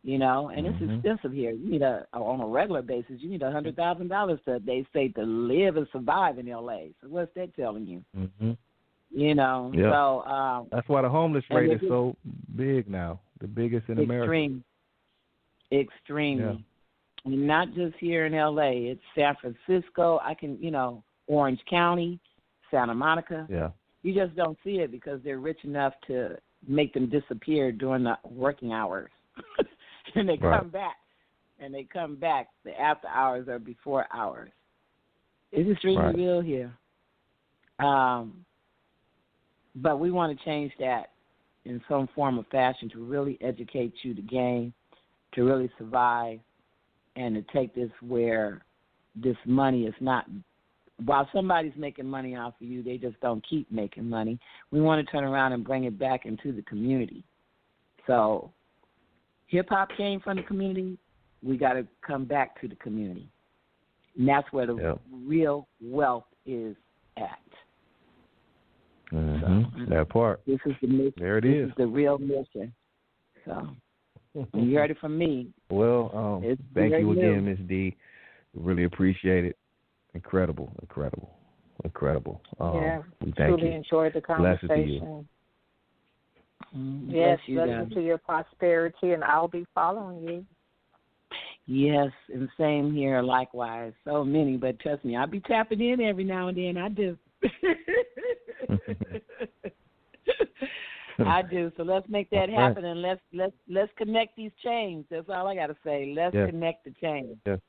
and it's expensive here. You need on a regular basis, you need $100,000 they say to live and survive in L.A. So what's that telling you? So that's why the homeless rate is so big now, the biggest in America. Extremely. Yeah. Not just here in L.A. It's San Francisco. Orange County, Santa Monica. Yeah. You just don't see it because they're rich enough to make them disappear during the working hours. And they come back. The after hours or before hours. It's extremely real here. But we want to change that in some form or fashion to really educate you the game, to really survive, and to take this where this money is not. While somebody's making money off of you, they just don't keep making money. We want to turn around and bring it back into the community. So hip-hop came from the community. We got to come back to the community. And that's where the real wealth is at. So, that part. This is the mission. There it is. This is the real mission. So you heard it from me. Well, thank you again, Ms. D. Really appreciate it. Incredible. We thank truly you. enjoyed the conversation. Blessed to you. Yes, blessed to your prosperity, and I'll be following you. Yes, and same here, likewise. So many, but trust me, I'll be tapping in every now and then. I do. I do. So let's make that happen, and let's connect these chains. That's all I got to say. Let's connect the chains. Yes.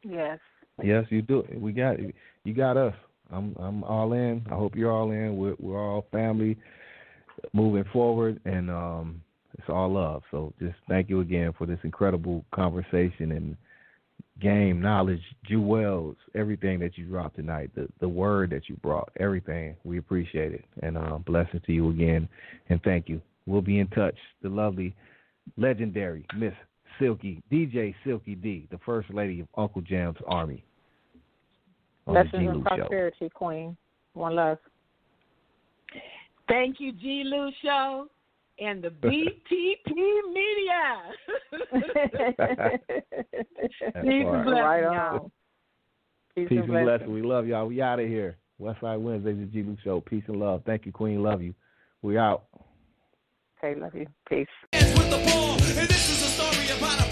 Yes. Yes, you do. We got you got us. I'm all in. I hope you're all in. We're all family moving forward, and it's all love. So just thank you again for this incredible conversation and game knowledge, jewels, everything that you dropped tonight, the word that you brought, everything. We appreciate it. And blessings to you again, and thank you. We'll be in touch. The lovely, legendary Miss Silky, DJ Silky D, the First Lady of Uncle Jam's Army. Blessings and prosperity, Queen. One love. Thank you, G-Lew Show and the BTP Media. Peace and blessings, y'all. Peace and blessings. We love y'all. We out of here. Westside Wednesdays, the G-Lew Show. Peace and love. Thank you, Queen. Love you. We out. Okay, love you. Peace. With the ball, and this is a story about a